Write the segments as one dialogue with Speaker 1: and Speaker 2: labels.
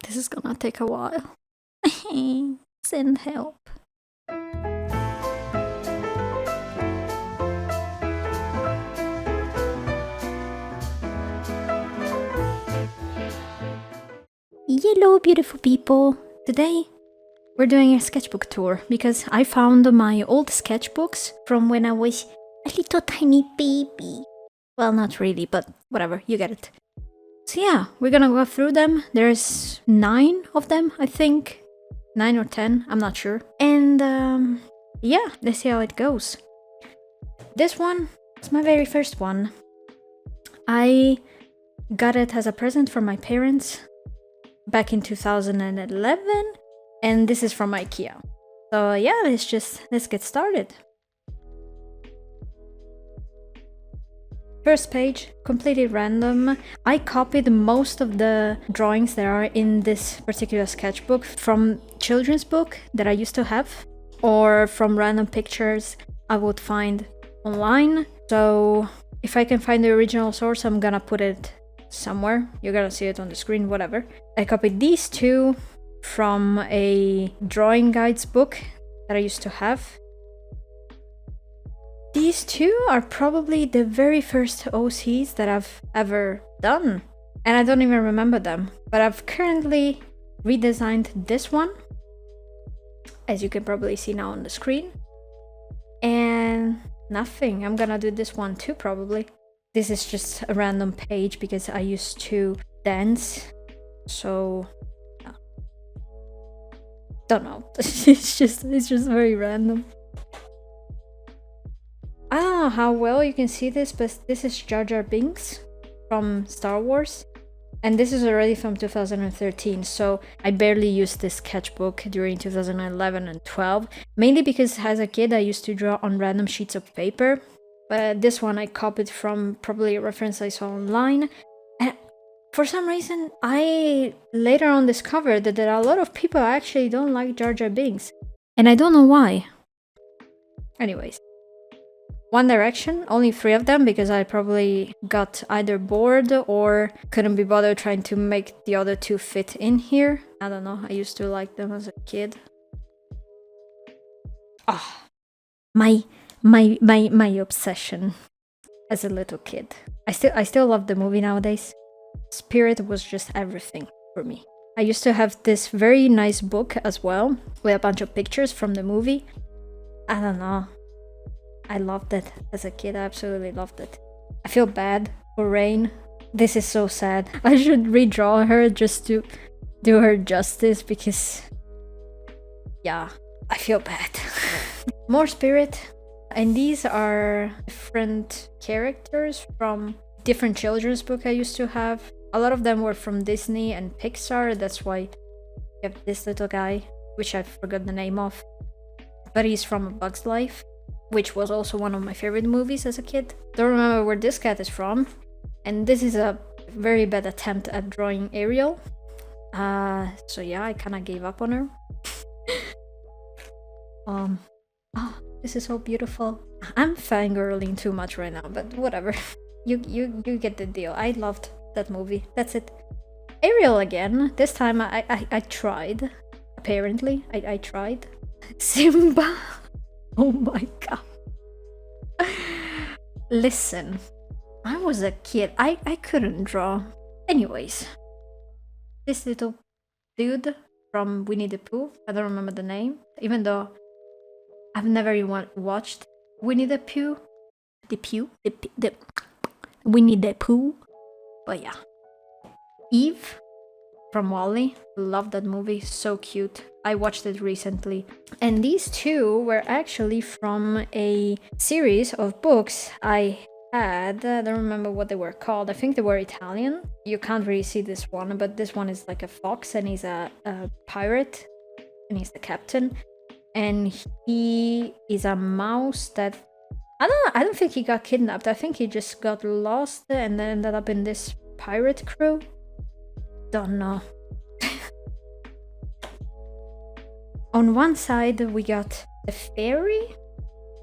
Speaker 1: This is gonna take a while. Send help. Hello, beautiful people. Today we're doing a sketchbook tour because I found my old sketchbooks from when I was a little tiny baby. Well, not really, but whatever, you get it. So yeah, we're gonna go through them. There's 9 of them, I think. 9 or 10, I'm not sure. And yeah, let's see how it goes. This one is my very first one. I got it as a present from my parents back in 2011, and this is from IKEA. So yeah, let's get started. First page, completely random. I copied most of the drawings that are in this particular sketchbook from children's book that I used to have, or from random pictures I would find online. So if I can find the original source, I'm gonna put it somewhere. You're gonna see it on the screen, whatever. I copied these 2 from a drawing guides book that I used to have. These 2 are probably the very first OCs that I've ever done, and I don't even remember them, but I've currently redesigned this one, as you can probably see now on the screen, and nothing. I'm gonna do this one too, probably. This is just a random page because I used to dance, so yeah. Don't know. it's just very random. I don't know how well you can see this, but this is Jar Jar Binks from Star Wars, and this is already from 2013, so I barely used this sketchbook during 2011 and 12, mainly because as a kid I used to draw on random sheets of paper, but this one I copied from probably a reference I saw online, and for some reason I later on discovered that there are a lot of people actually don't like Jar Jar Binks, and I don't know why. Anyways. One Direction, only 3 of them because I probably got either bored or couldn't be bothered trying to make the other 2 fit in here. I don't know, I used to like them as a kid. Ah, my obsession as a little kid. I still love the movie nowadays. Spirit was just everything for me. I used to have this very nice book as well with a bunch of pictures from the movie. I don't know. I loved it as a kid. I absolutely loved it. I feel bad for Rain. This is so sad. I should redraw her just to do her justice because, yeah, I feel bad. More Spirit. And these are different characters from different children's book I used to have. A lot of them were from Disney and Pixar. That's why you have this little guy, which I forgot the name of. But he's from A Bug's Life, which was also one of my favorite movies as a kid. Don't remember where this cat is from. And this is a very bad attempt at drawing Ariel. So yeah, I kind of gave up on her. Oh, this is so beautiful. I'm fangirling too much right now, but whatever. You get the deal. I loved that movie. That's it. Ariel again. This time I tried. Apparently, I tried. Simba. Oh my god. Listen, I was a kid. I couldn't draw. Anyways, this little dude from Winnie the Pooh. I don't remember the name, even though I've never even watched Winnie the Pooh. The Winnie the Pooh. But yeah. Eve from Wall-E. Love that movie. So cute. I watched it recently. And these 2 were actually from a series of books I had. I don't remember what they were called. I think they were Italian. You can't really see this one, but this one is like a fox and he's a pirate and he's the captain. And he is a mouse that I don't think he got kidnapped. I think he just got lost and then ended up in this pirate crew. Don't know. On one side we got the fairy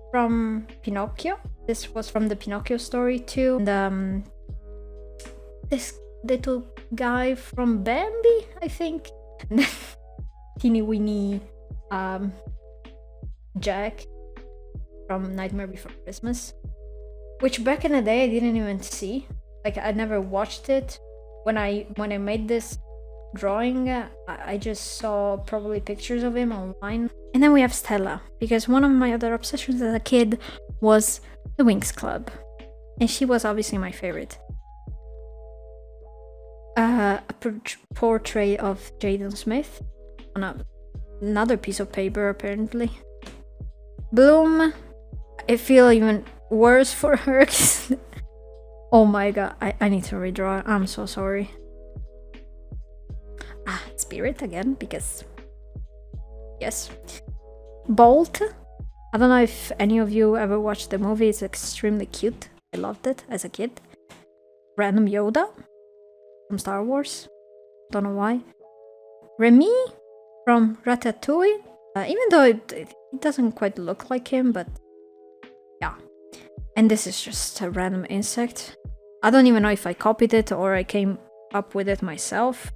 Speaker 1: from Pinocchio. This was from the Pinocchio story too. And this little guy from Bambi, I think. And then teeny weeny Jack from Nightmare Before Christmas, which back in the day I didn't even see. Like, I never watched it. When I made this drawing, I just saw probably pictures of him online. And then we have Stella, because one of my other obsessions as a kid was the Winx Club, and she was obviously my favorite. A portrait of Jaden Smith on another piece of paper, apparently. Bloom, I feel even worse for her. Oh my god, I need to redraw. I'm so sorry. Spirit again, because yes. Bolt, I don't know if any of you ever watched the movie. It's extremely cute. I loved it as a kid. Random Yoda from Star Wars, don't know why. Remy from Ratatouille, even though it doesn't quite look like him, but yeah. And this is just a random insect. I don't even know if I copied it or I came up with it myself.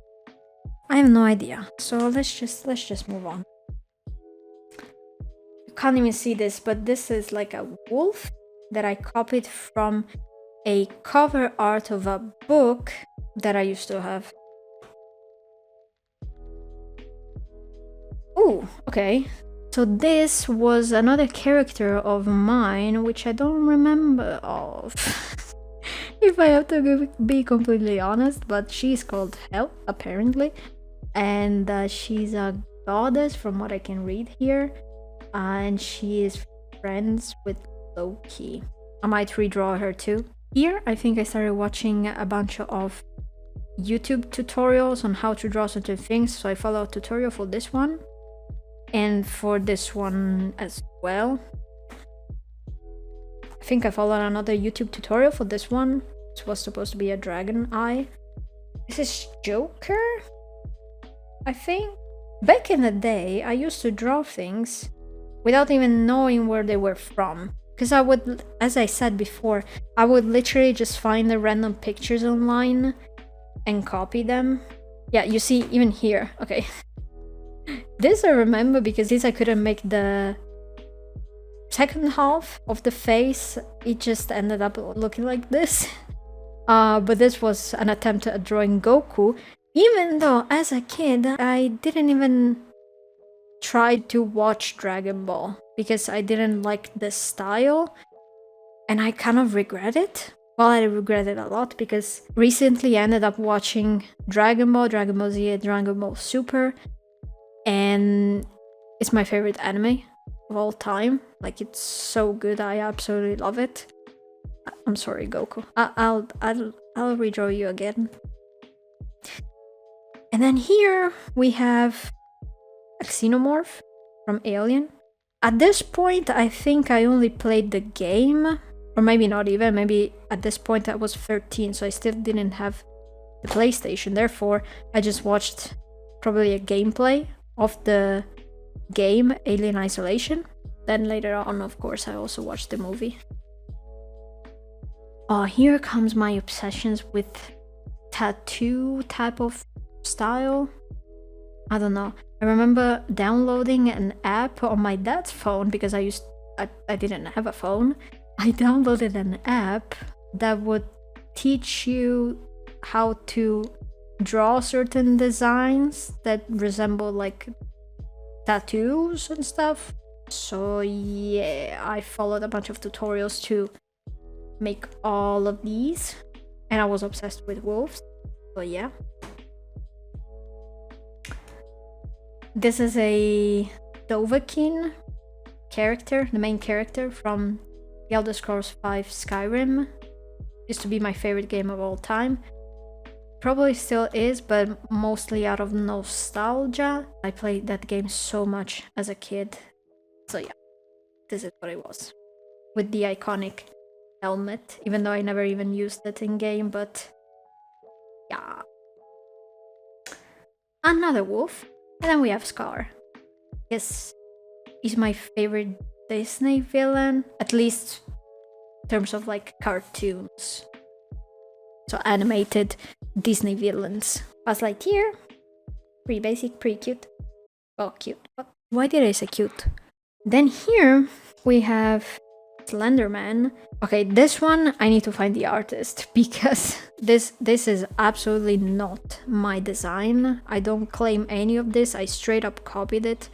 Speaker 1: I have no idea. So let's just move on. You can't even see this, but this is like a wolf that I copied from a cover art of a book that I used to have. Ooh, okay. So this was another character of mine, which I don't remember of. If I have to be completely honest, but she's called Hel, apparently. And she's a goddess from what I can read here. And she is friends with Loki. I might redraw her too. Here, I think I started watching a bunch of YouTube tutorials on how to draw certain things. So I follow a tutorial for this one. And for this one as well. I think I followed another YouTube tutorial for this one. It was supposed to be a dragon eye. This is Joker, I think. Back in the day, I used to draw things without even knowing where they were from. Because I would, as I said before, I would literally just find the random pictures online and copy them. Yeah, you see, even here. Okay. This I remember because this I couldn't make the second half of the face. It just ended up looking like this. But this was an attempt at drawing Goku. Even though as a kid I didn't even try to watch Dragon Ball because I didn't like the style. And I kind of regret it. Well, I regret it a lot because recently I ended up watching Dragon Ball, Dragon Ball Z, and Dragon Ball Super. And it's my favorite anime of all time. Like, it's so good. I absolutely love it. I'm sorry, Goku. I'll redraw you again. And then here we have a xenomorph from Alien. At this point, I think I only played the game, or maybe not even. Maybe at this point I was 13, so I still didn't have the PlayStation. Therefore, I just watched probably a gameplay of the game Alien Isolation. Then later on, of course, I also watched the movie. Oh, here comes my obsessions with tattoo type of style. I don't know. I remember downloading an app on my dad's phone because I didn't have a phone. I downloaded an app that would teach you how to draw certain designs that resemble like tattoos and stuff. So yeah, I followed a bunch of tutorials to make all of these, and I was obsessed with wolves. So yeah. This is a Dovahkiin character, the main character from The Elder Scrolls V Skyrim. Used to be my favorite game of all time. Probably still is, but mostly out of nostalgia. I played that game so much as a kid. So yeah, this is what it was. With the iconic helmet, even though I never even used it in game, but yeah. Another wolf. And then we have Scar. Yes, he's my favorite Disney villain, at least in terms of like cartoons. So animated Disney villains. Buzz Lightyear, pretty basic, pretty cute. Well, cute. Why did I say cute? Then here we have Slenderman. Okay, this one I need to find the artist because this is absolutely not my design. I don't claim any of this. I straight up copied it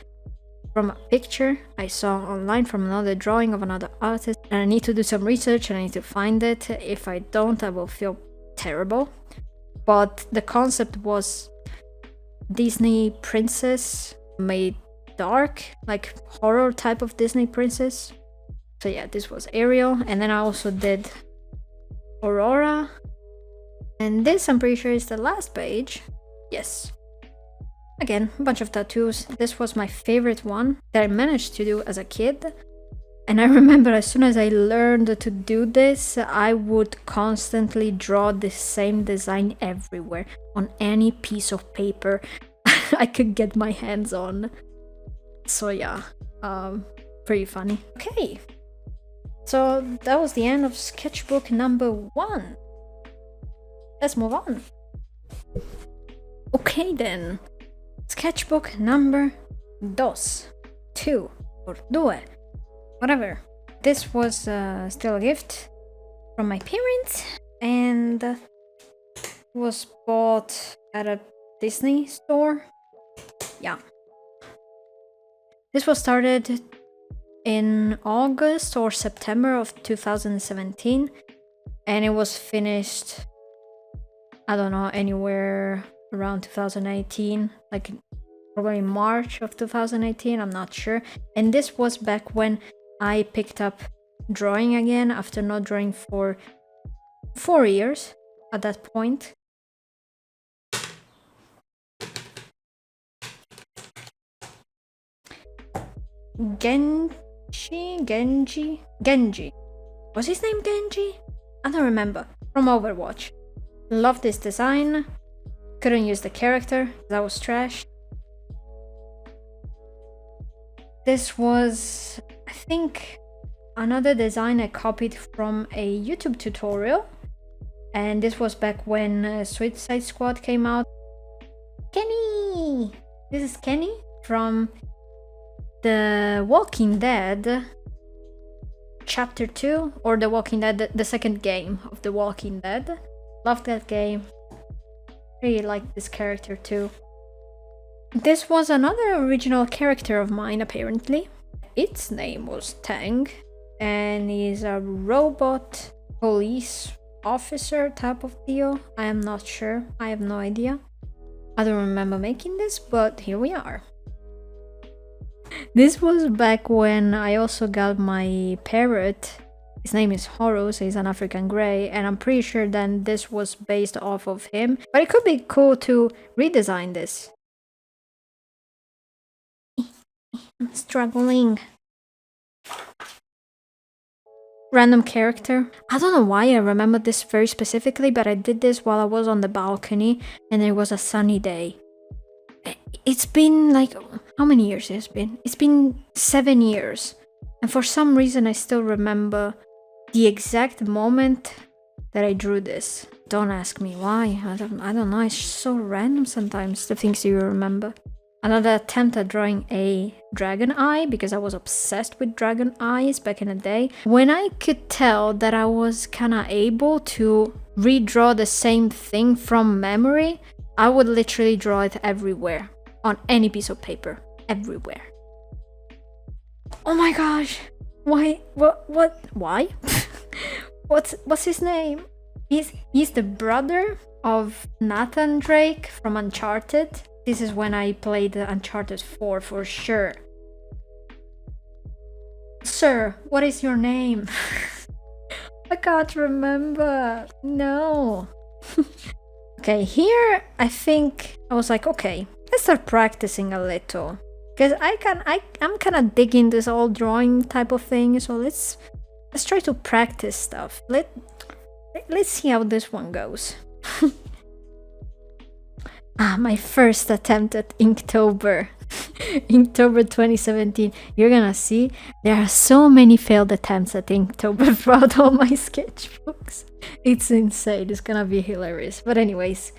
Speaker 1: from a picture I saw online from another drawing of another artist, and I need to do some research and I need to find it. If I don't, I will feel terrible. But the concept was Disney princess made dark, like horror type of Disney princess. So yeah, this was Ariel, and then I also did Aurora, and this I'm pretty sure is the last page. Yes. Again, a bunch of tattoos. This was my favorite one that I managed to do as a kid. And I remember as soon as I learned to do this, I would constantly draw the same design everywhere on any piece of paper I could get my hands on. So yeah, pretty funny. Okay, so that was the end of sketchbook number 1. Let's move on. Okay then, sketchbook number 2, or 2, whatever. This was still a gift from my parents and was bought at a Disney store. Yeah. This was started in August or September of 2017, and it was finished, I don't know, anywhere around 2018, like probably March of 2018, I'm not sure. And this was back when I picked up drawing again after not drawing for 4 years at that point. Genji. Was his name Genji? I don't remember. From Overwatch. Loved this design. Couldn't use the character, that was trash. This was, I think, another design I copied from a YouTube tutorial. And this was back when Suicide Squad came out. Kenny! This is Kenny from The Walking Dead Chapter 2, or The Walking Dead, the second game of The Walking Dead. Loved that game. Really liked this character too. This was another original character of mine, apparently. Its name was Tang, and he's a robot police officer type of deal. I am not sure. I have no idea. I don't remember making this, but here we are. This was back when I also got my parrot. His name is Horus, he's an African Grey, and I'm pretty sure then this was based off of him. But it could be cool to redesign this. I'm struggling. Random character. I don't know why I remember this very specifically, but I did this while I was on the balcony and it was a sunny day. It's been like, how many years it's been? It's been 7 years. And for some reason I still remember the exact moment that I drew this. Don't ask me why. I don't know. It's so random sometimes, the things you remember. Another attempt at drawing a dragon eye, because I was obsessed with dragon eyes back in the day. When I could tell that I was kinda able to redraw the same thing from memory, I would literally draw it everywhere. On any piece of paper. Everywhere. Oh my gosh! Why? What? Why? What's his name? He's the brother of Nathan Drake from Uncharted. This is when I played Uncharted 4 for sure. Sir, what is your name? I can't remember. No. Okay, here I think I was like, okay, let's start practicing a little. Because I'm kind of digging this all drawing type of thing, so let's try to practice stuff. Let's see how this one goes. My first attempt at Inktober. Inktober 2017. You're gonna see there are so many failed attempts at Inktober throughout all my sketchbooks. It's insane. It's gonna be hilarious. But anyways,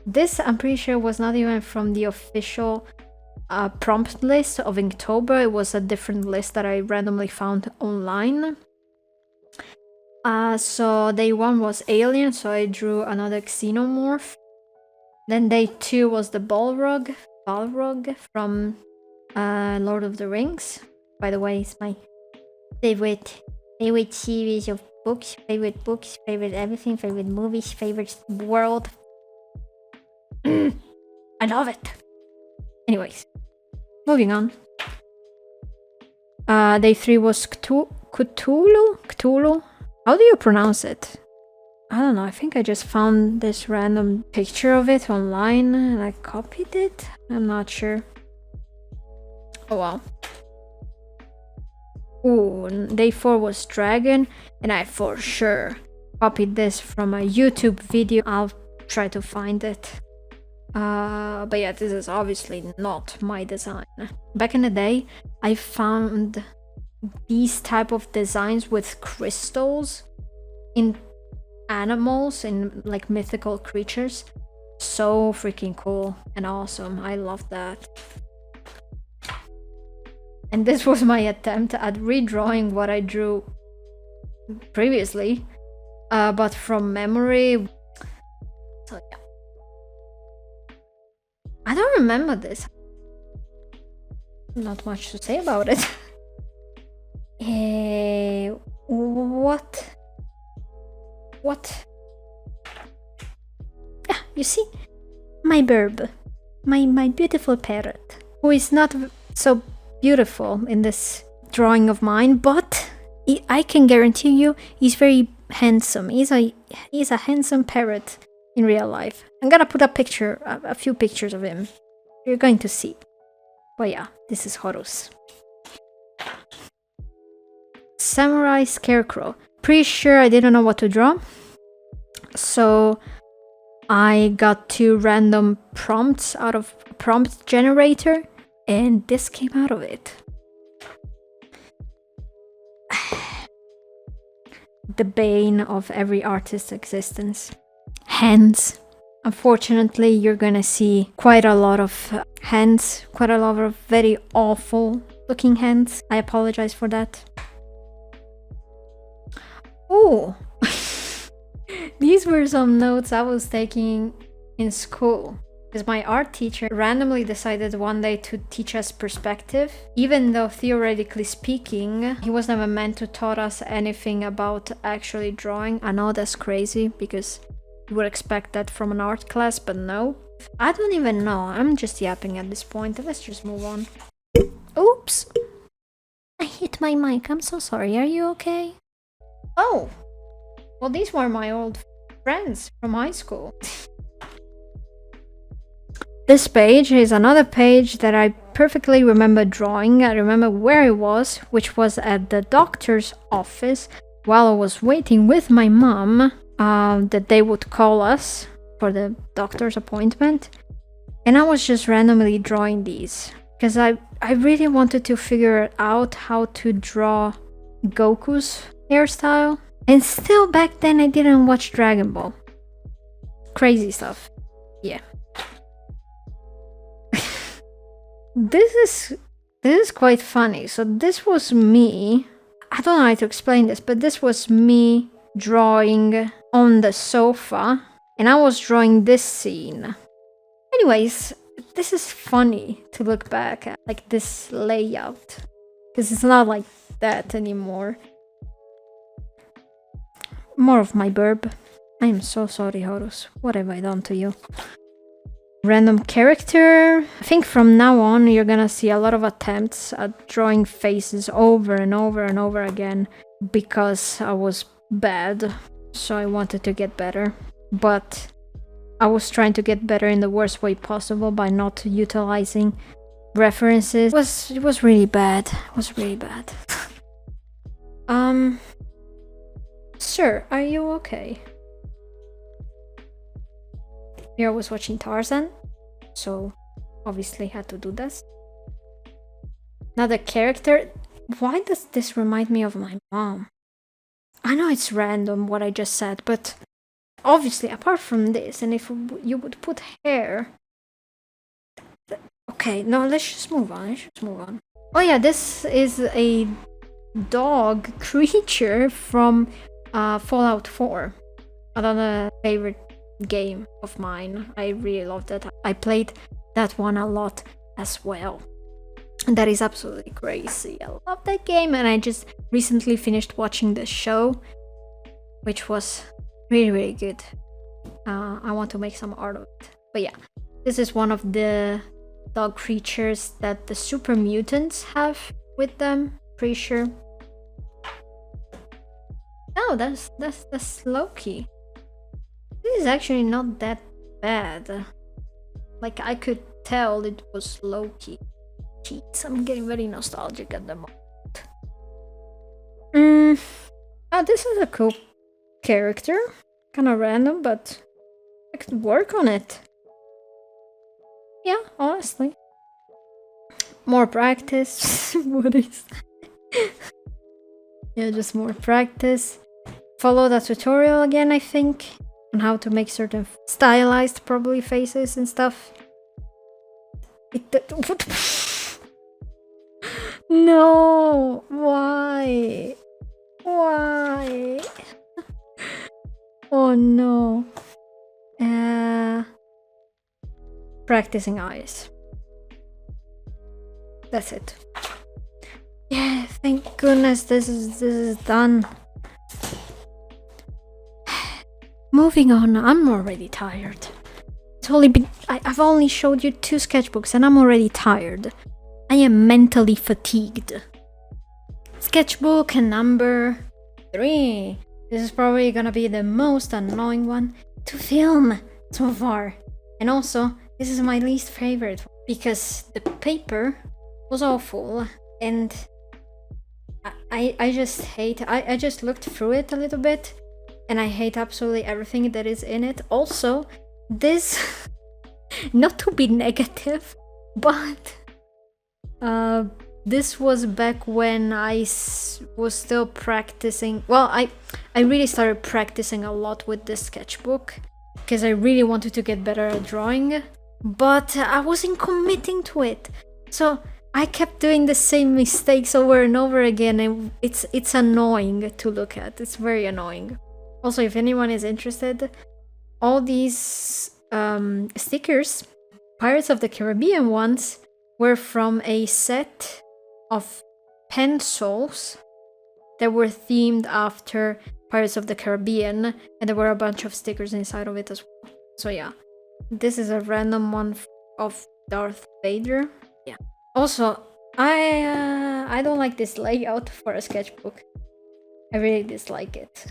Speaker 1: this I'm pretty sure was not even from the official prompt list of Inktober. It was a different list that I randomly found online. So day 1 was alien, so I drew another xenomorph. Then day 2 was the Balrog from Lord of the Rings. By the way, it's my favorite series of books, favorite everything, favorite movies, favorite world. I love it. Anyways, moving on. Day 3 was Cthulhu? How do you pronounce it? I don't know, I think I just found this random picture of it online and I copied it? I'm not sure. Oh wow. Ooh, day 4 was Dragon, and I for sure copied this from a YouTube video. I'll try to find it. But yeah, this is obviously not my design. Back in the day, I found these type of designs with crystals in animals, in like mythical creatures. So freaking cool and awesome. I love that. And this was my attempt at redrawing what I drew previously, but from memory. So yeah. I don't remember this. Not much to say about it. What? Ah, you see? My bird. My beautiful parrot. Who is not so beautiful in this drawing of mine, but I can guarantee you he's very handsome. He's a handsome parrot in real life. I'm gonna put a few pictures of him. You're going to see. But yeah, this is Horus. Samurai Scarecrow. Pretty sure I didn't know what to draw, so I got 2 random prompts out of prompt generator, and this came out of it. The bane of every artist's existence. Hands. Unfortunately, you're gonna see quite a lot of hands, quite a lot of very awful looking hands. I apologize for that. Oh, these were some notes I was taking in school. Because my art teacher randomly decided one day to teach us perspective, even though theoretically speaking, he was never meant to taught us anything about actually drawing. I know that's crazy because you would expect that from an art class, but no. I don't even know. I'm just yapping at this point. Let's just move on. Oops. I hit my mic. I'm so sorry. Are you okay? Oh, well, these were my old friends from high school. This page is another page that I perfectly remember drawing. I remember where it was, which was at the doctor's office while I was waiting with my mom that they would call us for the doctor's appointment. And I was just randomly drawing these because I really wanted to figure out how to draw Goku's hairstyle. And still back then I didn't watch Dragon Ball. Crazy stuff. Yeah. This is quite funny. So this was me. I don't know how to explain this, but this was me drawing on the sofa, and I was drawing this scene. Anyways, this is funny to look back at, like this layout, because it's not like that anymore. More of my burb. I am so sorry, Horus. What have I done to you? Random character. I think from now on you're gonna see a lot of attempts at drawing faces over and over and over again because I was bad, so I wanted to get better. But I was trying to get better in the worst way possible by not utilizing references. It was really bad. It was really bad. Sir, are you okay? Here I was watching Tarzan, so obviously had to do this. Another character. Why does this remind me of my mom? I know it's random what I just said, but obviously, apart from this, and if you would put hair. Okay, no, let's just move on. Oh yeah, this is a dog creature from Fallout 4. Another favorite game of mine. I really love that. I played that one a lot as well. And that is absolutely crazy. I love that game, and I just recently finished watching the show, which was really, really good. I want to make some art of it. But yeah, this is one of the dog creatures that the super mutants have with them. Pretty sure. Oh, that's Loki. This is actually not that bad. Like, I could tell it was Loki. Jeez, I'm getting very nostalgic at the moment. Oh, this is a cool character. Kind of random, but I could work on it. Yeah, honestly. More practice. What is that? Yeah, just more practice. Follow the tutorial again, I think, on how to make certain stylized, probably, faces and stuff. What? No! Why? Why? Oh no. Practicing eyes. That's it. Yeah, thank goodness this is done. Moving on, I'm already tired. It's only been I've only showed you 2 sketchbooks and I'm already tired. I am mentally fatigued. Sketchbook number 3. This is probably gonna be the most annoying one to film so far. And also, this is my least favorite because the paper was awful and I just hate. I just looked through it a little bit and I hate absolutely everything that is in it. Also, this, not to be negative, but this was back when I was still practicing. Well, I really started practicing a lot with this sketchbook because I really wanted to get better at drawing, but I wasn't committing to it. So I kept doing the same mistakes over and over again, and it's annoying to look at. It's very annoying. Also, if anyone is interested, all these stickers, Pirates of the Caribbean ones, were from a set of pencils that were themed after Pirates of the Caribbean, and there were a bunch of stickers inside of it as well. So yeah, this is a random one of Darth Vader. Yeah. Also, I don't like this layout for a sketchbook. I really dislike it.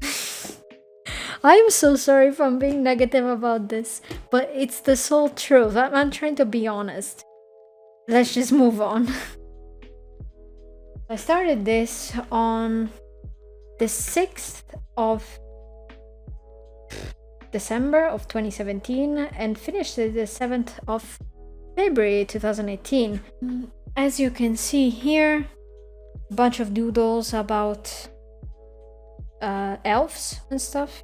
Speaker 1: I'm so sorry if I'm being negative about this, but it's the sole truth. I'm trying to be honest. Let's just move on. I started this on the 6th of December of 2017 and finished it the 7th of February 2018. As you can see here, a bunch of doodles about elves and stuff.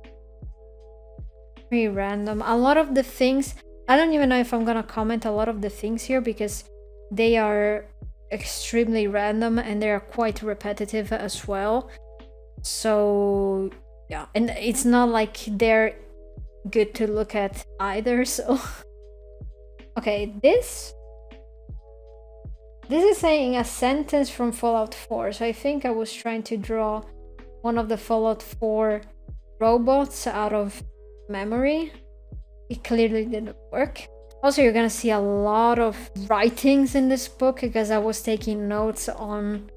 Speaker 1: Pretty random. A lot of the things, I don't even know if I'm gonna comment a lot of the things here because they are extremely random and they are quite repetitive as well. So yeah, and it's not like they're good to look at either, so okay, this is saying a sentence from Fallout 4, so I think I was trying to draw one of the Fallout 4 robots out of memory. It clearly didn't work. Also, you're gonna see a lot of writings in this book because I was taking notes on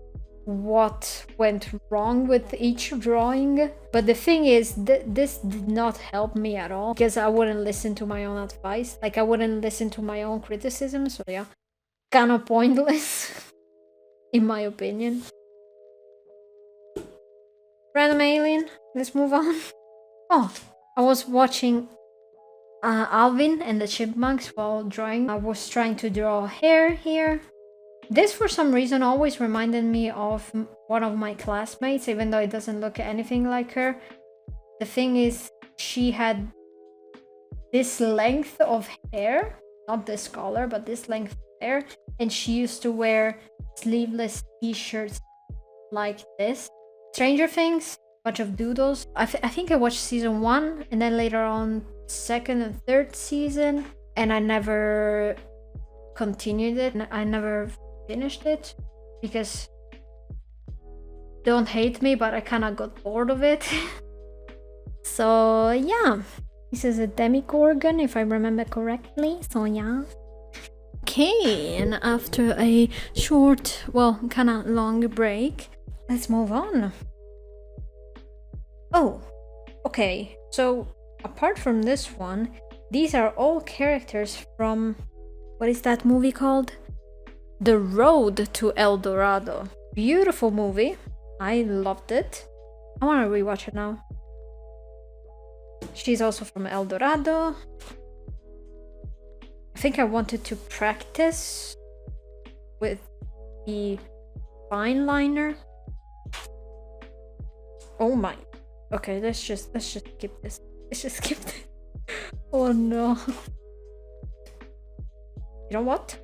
Speaker 1: what went wrong with each drawing. But the thing is, this did not help me at all because I wouldn't listen to my own advice. Like, I wouldn't listen to my own criticism, so yeah, kind of pointless in my opinion. Random alien, let's move on. Oh, I was watching Alvin and the Chipmunks while drawing. I was trying to draw hair here. This, for some reason, always reminded me of one of my classmates, even though it doesn't look anything like her. The thing is, she had this length of hair, not this color, but this length of hair, and she used to wear sleeveless t-shirts like this. Stranger Things, bunch of doodles. I think I watched season 1, and then later on 2nd and 3rd season, and I never continued it. I never finished it because, don't hate me, but I kind of got bored of it. So yeah, this is a Demogorgon if I remember correctly, so yeah. Okay, and after a short, well, kind of long break, let's move on. Oh, okay, so apart from this one, these are all characters from, what is that movie called? The Road to El Dorado. Beautiful movie. I loved it. I want to rewatch it now. She's also from El Dorado. I think I wanted to practice with the fine liner. Oh my. Okay, let's just skip this. Let's just skip this. Oh no. You know what?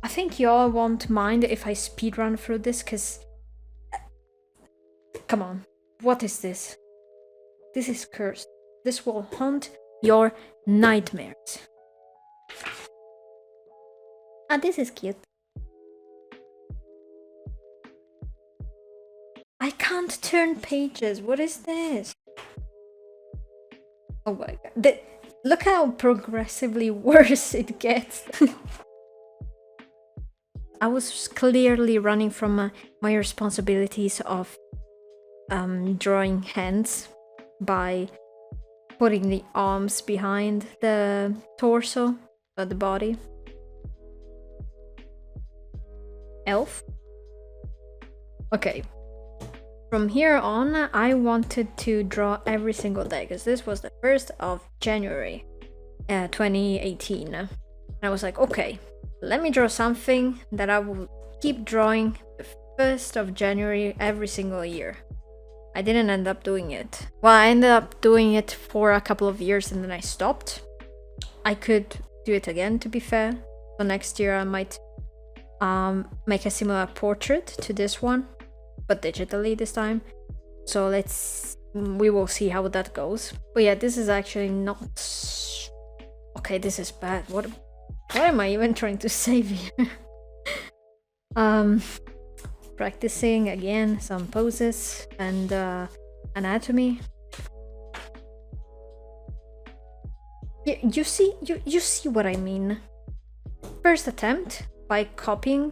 Speaker 1: I think y'all won't mind if I speedrun through this, cause come on. What is this? This is cursed. This will haunt your nightmares. Ah, this is cute. I can't turn pages. What is this? Oh my god. Look how progressively worse it gets. I was clearly running from my responsibilities of drawing hands by putting the arms behind the torso or the body. Elf. Okay. From here on, I wanted to draw every single day because this was the 1st of January 2018. And I was like, okay, let me draw something that I will keep drawing the 1st of January every single year. I didn't end up doing it. Well, I ended up doing it for a couple of years and then I stopped. I could do it again, to be fair. So next year I might make a similar portrait to this one, but digitally this time. So we will see how that goes. But yeah, this is actually not... Okay, this is bad. What am I even trying to save here? Practicing again some poses and anatomy. You see what I mean. First attempt by copying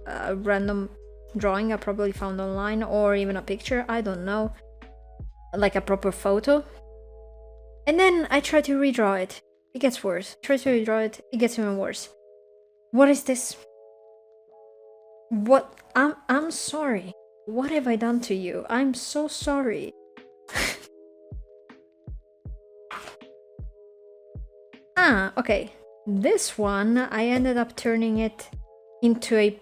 Speaker 1: a random drawing I probably found online, or even a picture, I don't know, like a proper photo, and then I try to redraw it. It gets worse. Try to redraw it. It gets even worse. What is this? What? I'm sorry. What have I done to you? I'm so sorry. Okay. This one, I ended up turning it into a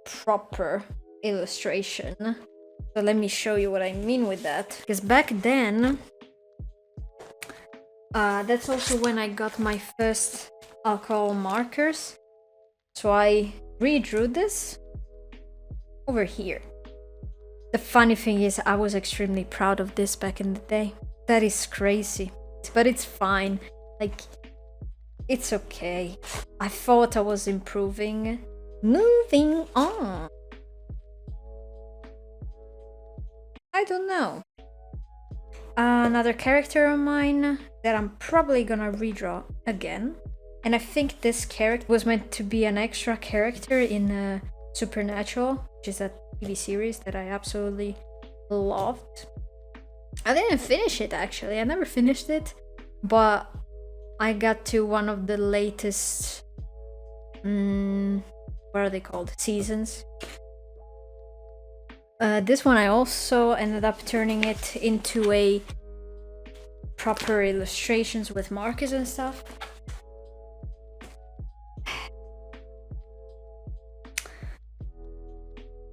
Speaker 1: proper illustration. So let me show you what I mean with that. Because back then, that's also when I got my first alcohol markers. So I redrew this over here. The funny thing is, I was extremely proud of this back in the day. That is crazy. But it's fine. Like, it's okay. I thought I was improving. Moving on. I don't know. Another character of mine that I'm probably gonna redraw again. And I think this character was meant to be an extra character in Supernatural, which is a TV series that I absolutely loved. I didn't finish it actually. I never finished it, but I got to one of the latest, what are they called? Seasons. This one I also ended up turning it into a proper illustrations with markers and stuff.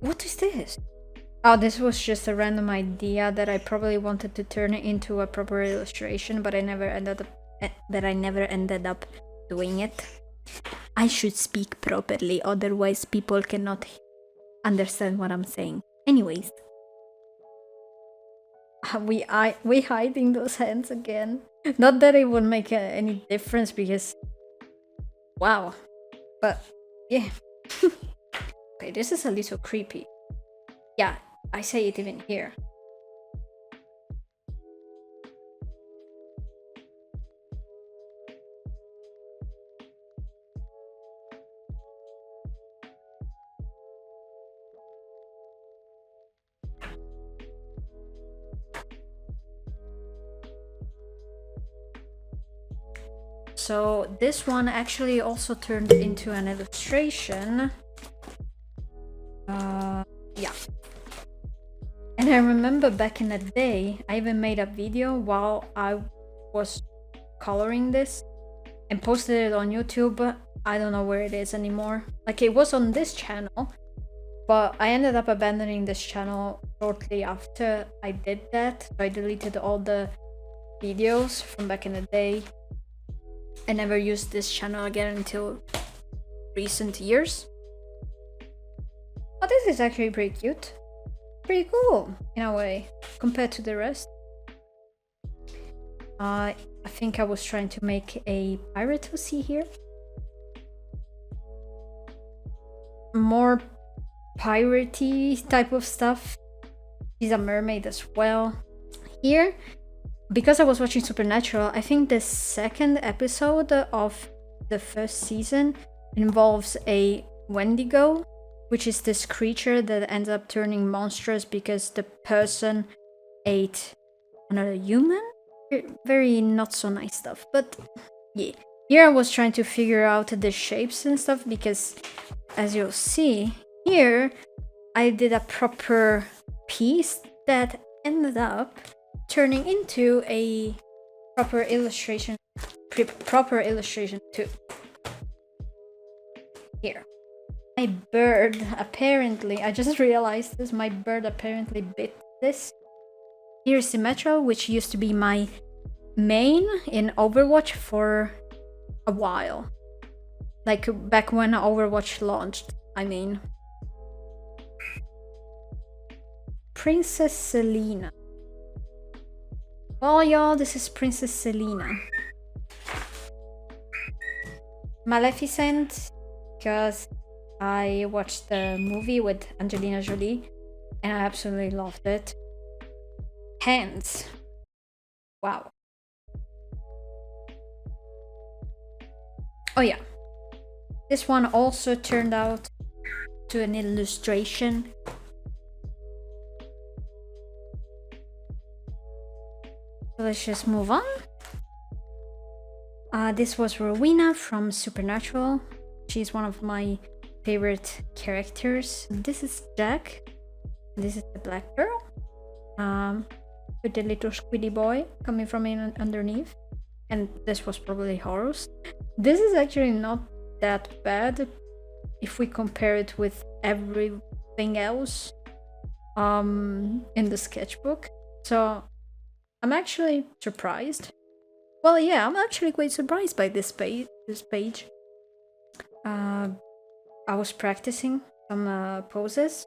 Speaker 1: What is this? Oh, this was just a random idea that I probably wanted to turn it into a proper illustration, but I never ended up doing it. I should speak properly, otherwise people cannot understand what I'm saying. Anyways, we hiding those hands again. Not that it would make any difference because, wow, but yeah. Okay, this is a little creepy. Yeah, I say it even here. So this one actually also turned into an illustration. Yeah. And I remember back in the day, I even made a video while I was coloring this and posted it on YouTube. I don't know where it is anymore. Like, it was on this channel, but I ended up abandoning this channel shortly after I did that. So I deleted all the videos from back in the day. I never used this channel again until recent years. Oh, this is actually pretty cute. Pretty cool, in a way, compared to the rest. I think I was trying to make a pirate see here. More piratey type of stuff. She's a mermaid as well. Here, because I was watching Supernatural, I think the second episode of the first season involves a Wendigo, which is this creature that ends up turning monstrous because the person ate another human. Very not so nice stuff, but yeah. Here I was trying to figure out the shapes and stuff because, as you'll see here, I did a proper piece that ended up turning into a proper illustration too. Here. My bird apparently, I just realized this, my bird apparently bit this. Here's Symmetra, which used to be my main in Overwatch for a while. Like back when Overwatch launched, I mean. Princess Selena. Well, y'all, this is Princess Selena. Maleficent, because I watched the movie with Angelina Jolie and I absolutely loved it. Hands. Wow. Oh yeah. This one also turned out to an illustration. So let's just move on. This was Rowena from Supernatural. She's one of my favorite characters. This is Jack. This is the black girl. With the little squiddy boy coming from underneath. And this was probably Horus. This is actually not that bad if we compare it with everything else in the sketchbook. So I'm actually surprised. Well, yeah, I'm actually quite surprised by this page. I was practicing some poses.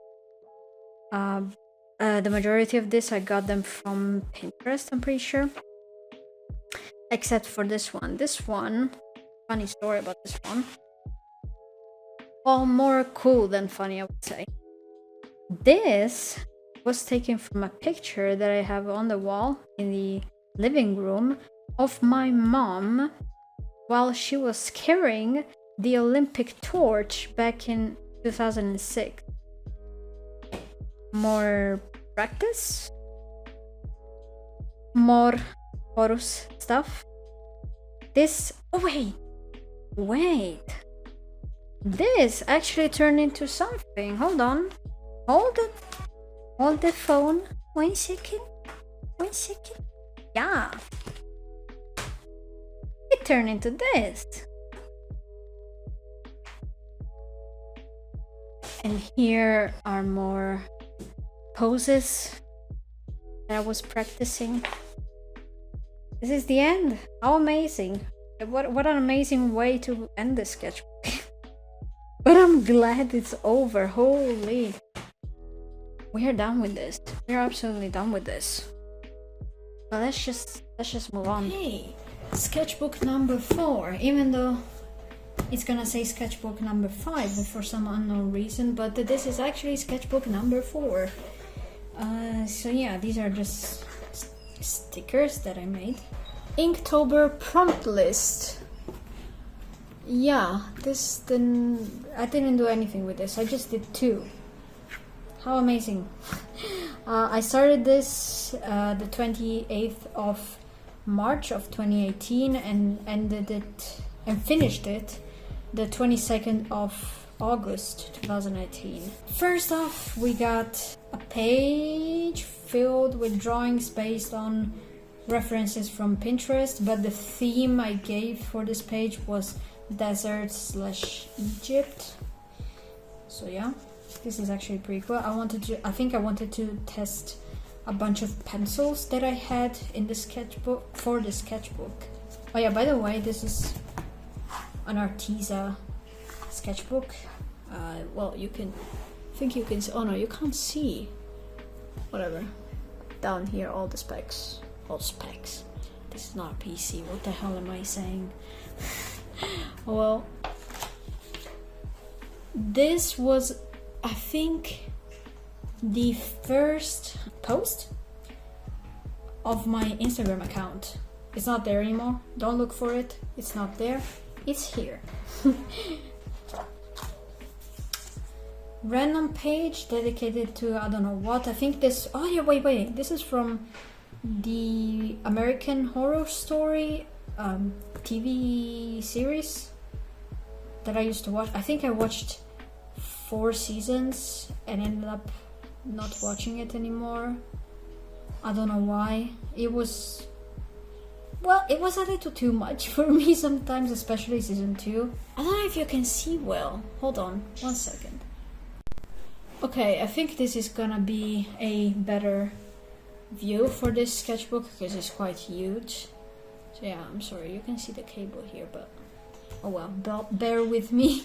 Speaker 1: The majority of this I got them from Pinterest, I'm pretty sure. Except for this one. This one, funny story about this one. Well, more cool than funny, I would say. This was taken from a picture that I have on the wall in the living room of my mom while she was carrying the Olympic torch back in 2006. More practice, more Horus stuff. This, oh wait, this actually turned into something. Hold on, hold the phone. 1 second. Yeah, it turned into this. And here are more poses that I was practicing. This is the end. How amazing. What an amazing way to end this sketchbook. But I'm glad it's over. Holy. We're done with this. We're absolutely done with this. But let's just move on. Hey, sketchbook number 4. Even though it's gonna say sketchbook number 5 for some unknown reason, but this is actually sketchbook number 4. So yeah, these are just stickers that I made. Inktober prompt list. Yeah, I didn't do anything with this. I just did 2. How amazing. I started this the 28th of March of 2018 and ended it and finished it the 22nd of August 2018. First off, we got a page filled with drawings based on references from Pinterest, but the theme I gave for this page was desert/Egypt. So yeah, this is actually pretty cool. I think I wanted to test a bunch of pencils that I had in the sketchbook for the sketchbook. Oh yeah, by the way, this is an Arteza sketchbook. Well, you can oh no, you can't see. Whatever. Down here, all the specs. All specs. This is not a PC. What the hell am I saying? Well, this was, I think, the first post of my Instagram account. It's not there anymore. Don't look for it. It's not there. It's here. Random page dedicated to I don't know what. I think this. Oh yeah, wait. This is from the American Horror Story TV series that I used to watch. I think I watched 4 seasons and ended up not watching it anymore. I don't know why. It was a little too much for me sometimes, especially season 2. I don't know if you can see well. Hold on, 1 second. Okay, I think this is gonna be a better view for this sketchbook because it's quite huge. So yeah, I'm sorry, you can see the cable here, but oh well, bear with me.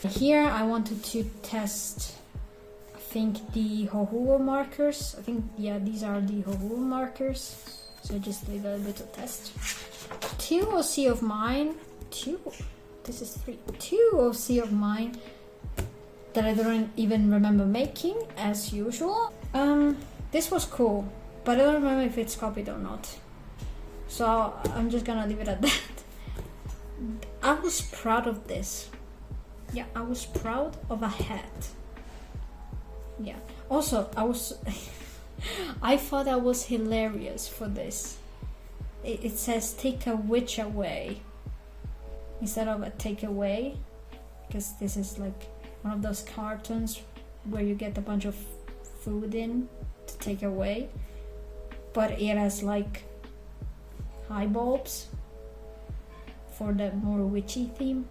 Speaker 1: Here I wanted to test, I think, the Huion markers. I think, yeah, these are the Huion markers. So I just did a little test. 2 OC of mine, 2 OC of mine that I don't even remember making, as usual. This was cool, but I don't remember if it's copied or not. So I'm just gonna leave it at that. I was proud of this. Yeah, I was proud of a hat. Yeah. Also, I thought I was hilarious for this. It says take a witch away instead of a take away, because this is like one of those cartons where you get a bunch of food in to take away, but it has like high bulbs for the more witchy theme.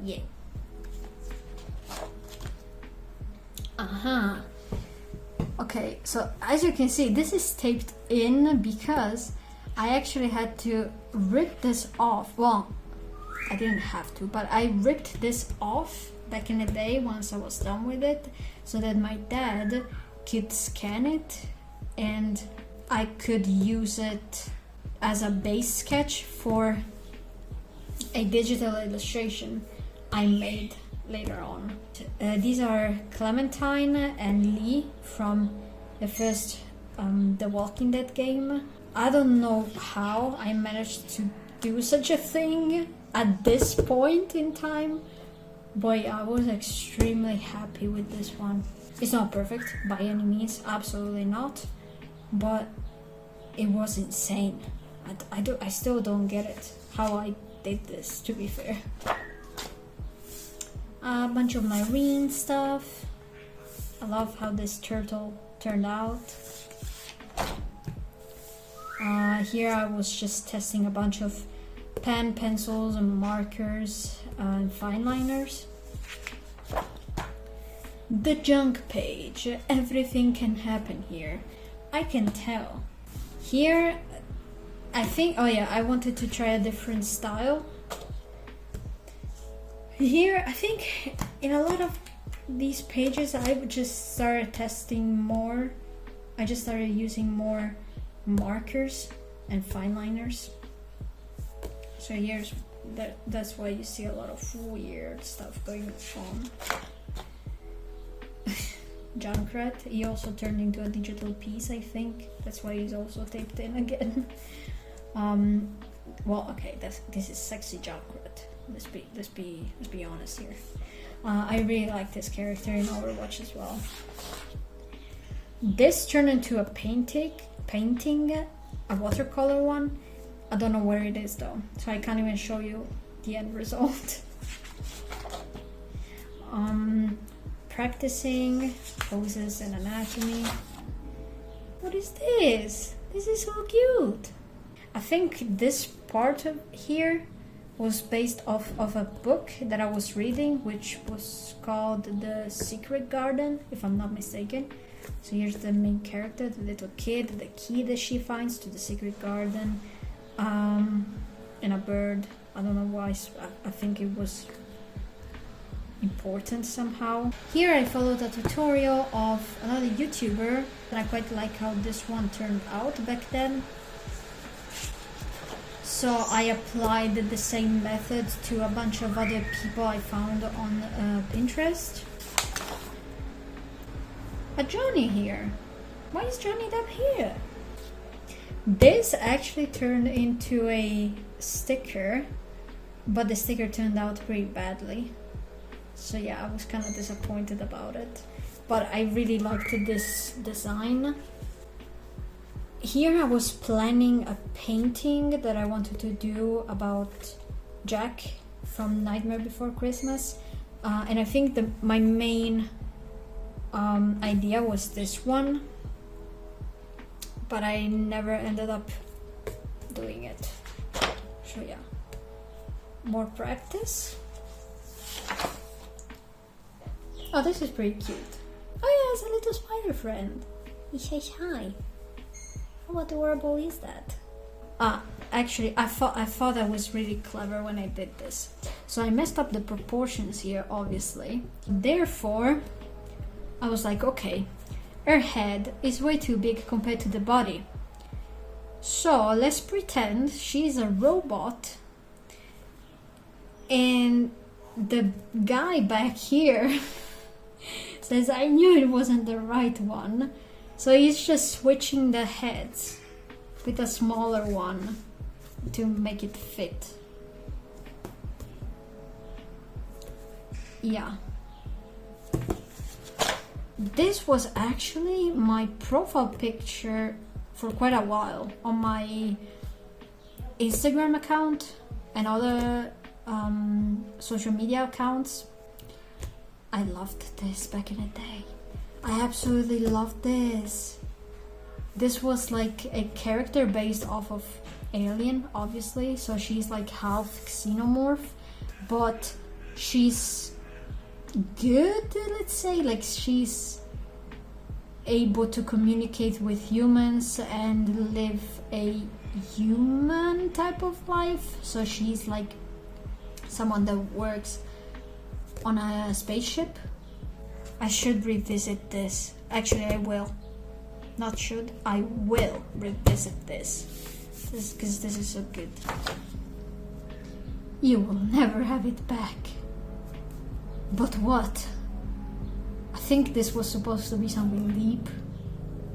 Speaker 1: Yeah. Okay, so as you can see, this is taped in because I actually had to rip this off. Well, I didn't have to, but I ripped this off back in the day once I was done with it, so that my dad could scan it and I could use it as a base sketch for a digital illustration I made later on. These are Clementine and Lee from the first The Walking Dead game. I don't know how I managed to do such a thing at this point in time, but I was extremely happy with this one. It's not perfect by any means, absolutely not, but it was insane. I still don't get it, how I did this, to be fair. A bunch of marine stuff. I love how this turtle turned out. Here I was just testing a bunch of pen, pencils, and markers and fine liners. The junk page. Everything can happen here. I can tell. Here, I think, oh yeah, I wanted to try a different style. Here, I think in a lot of these pages, I would just start testing more. I just started using more markers and fine liners. So here's that's why you see a lot of weird stuff going on. Junkrat, he also turned into a digital piece, I think. That's why he's also taped in again. Well, okay, this is sexy Junkrat. Let's be honest here. I really like this character in Overwatch as well. This turned into a painting, a watercolor one. I don't know where it is though, so I can't even show you the end result. Practicing poses and anatomy. What is this? This is so cute. I think this part of here was based off of a book that I was reading, which was called The Secret Garden, if I'm not mistaken. So here's the main character, the little kid, the key that she finds to the secret garden, and a bird. I don't know why, I think it was important somehow. Here I followed a tutorial of another YouTuber, and I quite like how this one turned out back then. So I applied the same method to a bunch of other people I found on Pinterest. A Johnny here. Why is Johnny up here? This actually turned into a sticker, but the sticker turned out pretty badly. So yeah, I was kind of disappointed about it. But I really liked this design. Here I was planning a painting that I wanted to do about Jack from Nightmare Before Christmas. And I think my main idea was this one. But I never ended up doing it. So yeah, more practice. Oh, this is pretty cute. Oh yeah, it's a little spider friend. He says hi. How adorable is that? Actually, I thought I was really clever when I did this. So I messed up the proportions here, obviously. Therefore, I was like, okay, her head is way too big compared to the body. So let's pretend she's a robot, and the guy back here says, I knew it wasn't the right one. So he's just switching the heads with a smaller one to make it fit. Yeah. This was actually my profile picture for quite a while on my Instagram account and other social media accounts. I loved this back in the day. I absolutely loved this. This was like a character based off of Alien, obviously. So she's like half xenomorph, but she's good, let's say. Like she's able to communicate with humans and live a human type of life. So she's like someone that works on a spaceship. I should revisit this. Actually, I will. Not should, I will revisit this. Because this is so good. You will never have it back. But what? I think this was supposed to be something deep,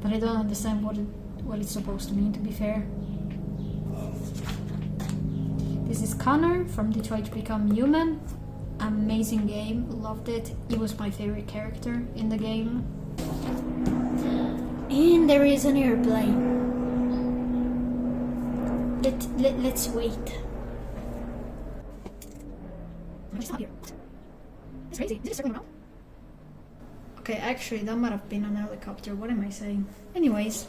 Speaker 1: but I don't understand what it's supposed to mean, to be fair. This is Connor from Detroit Become Human. Amazing game, loved it. He was my favorite character in the game. And there is an airplane. Let's wait. It's not here. It's crazy. Is it circling around? Okay, actually, that might have been an helicopter. What am I saying? Anyways,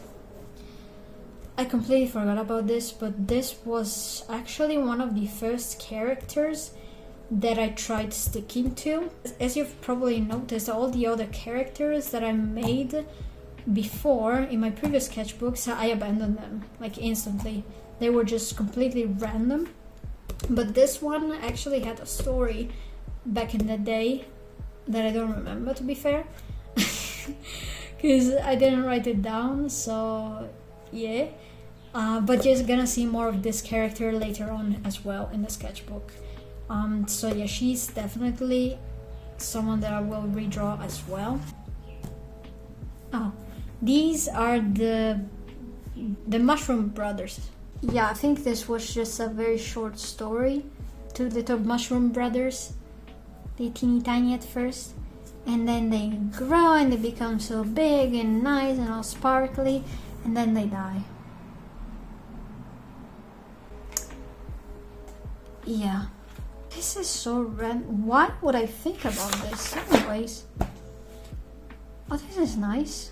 Speaker 1: I completely forgot about this, but this was actually one of the first characters that I tried sticking to. As you've probably noticed, all the other characters that I made before in my previous sketchbooks, I abandoned them like instantly. They were just completely random. But this one actually had a story back in the day that I don't remember, to be fair, because I didn't write it down, so yeah. But you're gonna see more of this character later on as well in the sketchbook. So yeah, she's definitely someone that I will redraw as well. Oh, these are the Mushroom Brothers. Yeah, I think this was just a very short story. Two little Mushroom Brothers. They teeny tiny at first, and then they grow and they become so big and nice and all sparkly, and then they die. Yeah. This is so random. Why would I think about this anyways? Oh, this is nice.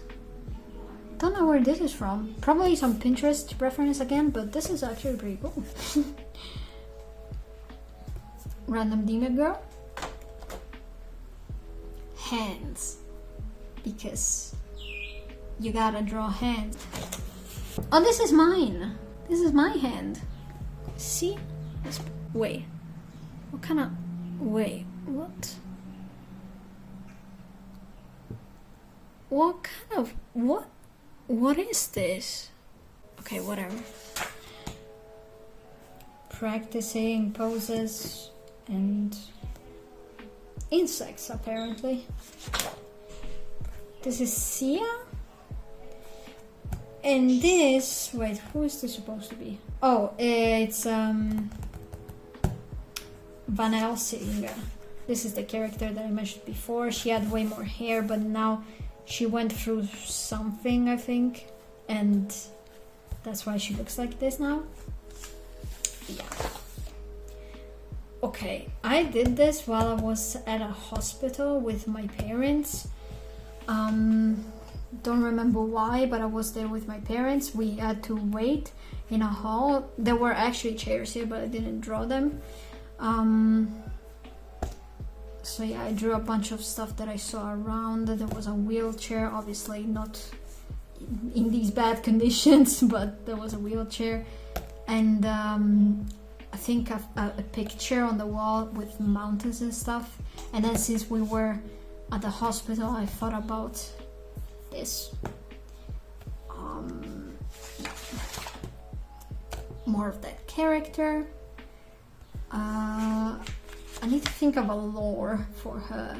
Speaker 1: Don't know where this is from. Probably some Pinterest reference again, but this is actually pretty cool. Random demon girl. Hands. Because you gotta draw hands. Oh, this is mine. This is my hand. See? Wait. What kind of... Wait, what? What kind of... What is this? Okay, whatever. Practicing poses and insects, apparently. This is Sia. And this... Wait, who is this supposed to be? Oh, it's... Van Helsing. This is the character that I mentioned before. She had way more hair, but now she went through something, I think, and that's why she looks like this now. Yeah. Okay, I did this while I was at a hospital with my parents. Don't remember why, but I was there with my parents. We had to wait in a hall. There were actually chairs here, but I didn't draw them. So yeah, I drew a bunch of stuff that I saw around. There was a wheelchair, obviously not in these bad conditions, but there was a wheelchair, and I think a picture on the wall with mountains and stuff. And then since we were at the hospital, I thought about this. More of that character. I need to think of a lore for her.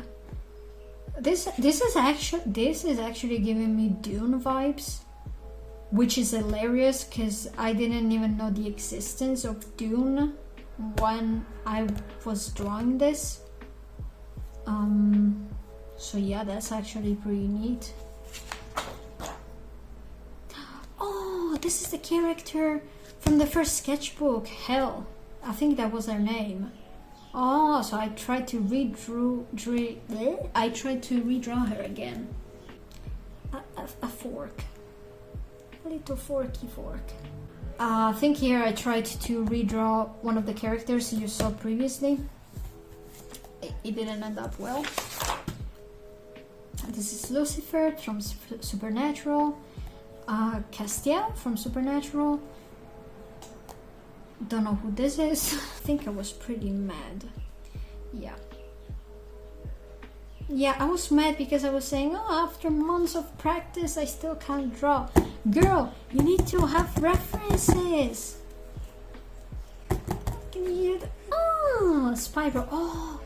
Speaker 1: This is actually giving me Dune vibes, which is hilarious because I didn't even know the existence of Dune when I was drawing this. So yeah, that's actually pretty neat. Oh, this is the character from the first sketchbook, Hell. I think that was her name. Oh, so I tried to redraw her again. A fork. A little forky fork. I think here I tried to redraw one of the characters you saw previously. It didn't end up well. This is Lucifer from Supernatural. Castiel from Supernatural. Don't know who this is. I think I was pretty mad. Yeah. Yeah, I was mad because I was saying, oh, after months of practice, I still can't draw. Girl, you need to have references. Can you... Oh, Spyro. Oh,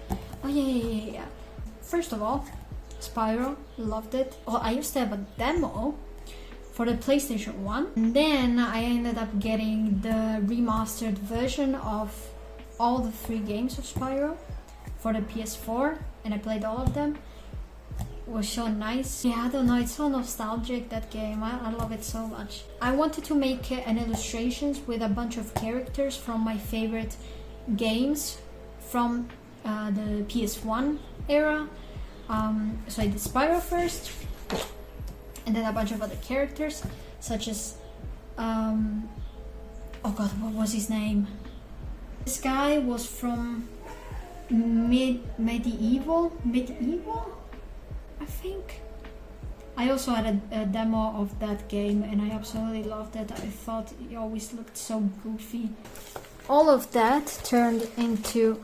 Speaker 1: yeah. First of all, Spyro, loved it. Oh, I used to have a demo for the PlayStation 1. And then I ended up getting the remastered version of all the 3 games of Spyro for the PS4, and I played all of them. It was so nice. Yeah, I don't know, it's so nostalgic, that game. I love it so much. I wanted to make an illustrations with a bunch of characters from my favorite games from the PS1 era. So I did Spyro first, and then a bunch of other characters, such as, oh god, what was his name? This guy was from medieval, I think. I also had a demo of that game and I absolutely loved it. I thought it always looked so goofy. All of that turned into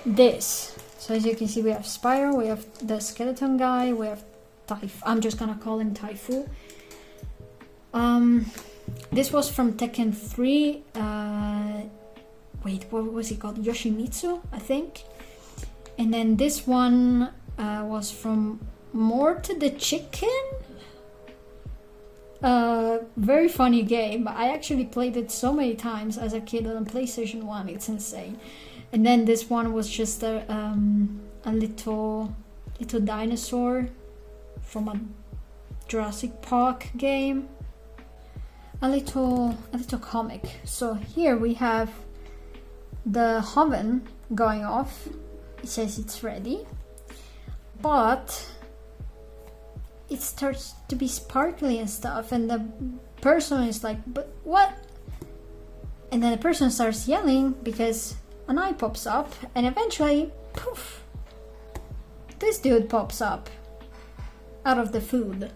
Speaker 1: this. So as you can see, we have Spyro, we have the skeleton guy, we have I'm just gonna call him Taifu. This was from Tekken 3. Wait, what was he called? Yoshimitsu, I think. And then this one was from Mort the Chicken. Very funny game. I actually played it so many times as a kid on PlayStation 1. It's insane. And then this one was just a little dinosaur from a Jurassic Park game. A little comic. So here we have the oven going off. It says it's ready, but it starts to be sparkly and stuff, and the person is like, but what? And then the person starts yelling because an eye pops up, and eventually, poof, this dude pops up out of the food.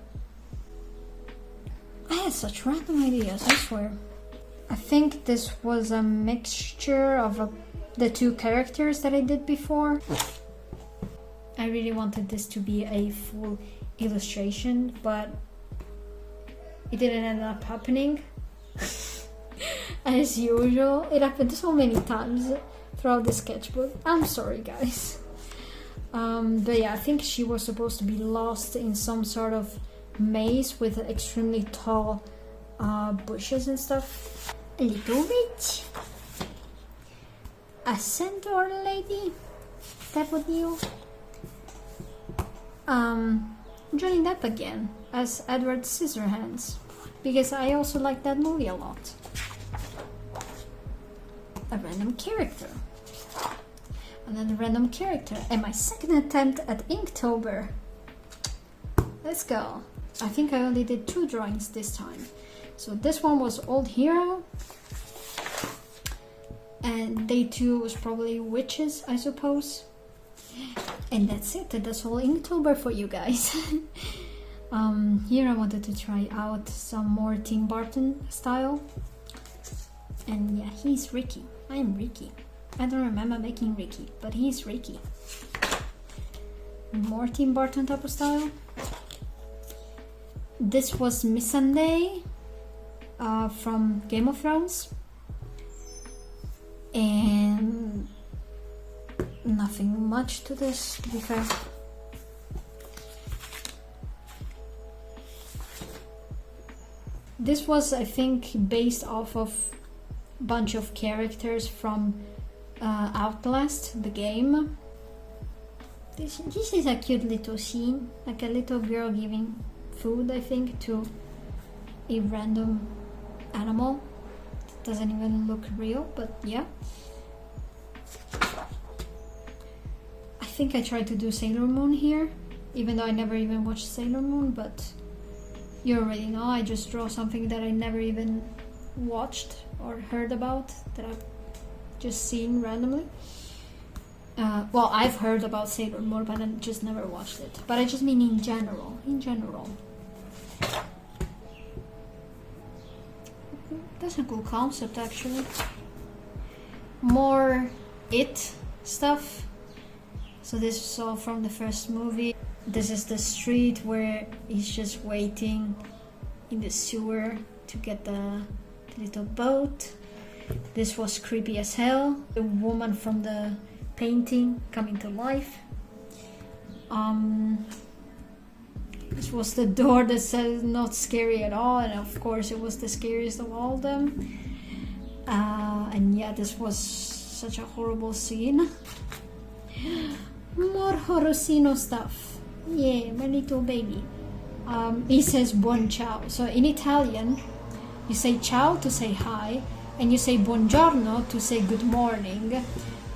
Speaker 1: I had such random ideas, I swear. I think this was a mixture of the two characters that I did before. I really wanted this to be a full illustration, but it didn't end up happening. As usual, it happened so many times throughout the sketchbook. I'm sorry, guys. But yeah, I think she was supposed to be lost in some sort of maze with extremely tall bushes and stuff. A little bit. A centaur lady. That would you. Johnny Depp again as Edward Scissorhands, because I also like that movie a lot. A random character. Another random character. And my second attempt at Inktober. Let's go. I think I only did 2 drawings this time. So this one was Old Hero. And day 2 was probably witches, I suppose. And that's it. That's all Inktober for you guys. Here I wanted to try out some more Tim Burton style. And yeah, he's Ricky. I'm Ricky. I don't remember making Ricky, but he's Ricky. More Tim Burton type of style. This was Missandei from Game of Thrones. And nothing much to this, to be fair. This was, I think, based off of a bunch of characters from Outlast, the game. This is a cute little scene, like a little girl giving food, I think, to a random animal. It doesn't even look real, but yeah. I think I tried to do Sailor Moon here, even though I never even watched Sailor Moon, but you already know, I just draw something that I never even watched or heard about, that I've just seen randomly. Well, I've heard about Sailor Moon, but I just never watched it. But I just mean in general, That's a cool concept, actually. More It stuff. So this is all from the first movie. This is the street where he's just waiting in the sewer to get the little boat. This was creepy as hell. The woman from the painting coming to life. This was the door that said not scary at all, and of course it was the scariest of all of them. And yeah, this was such a horrible scene. More Horosino stuff. Yeah, my little baby. He says buon ciao. So in Italian, you say ciao to say hi, and you say buongiorno to say good morning.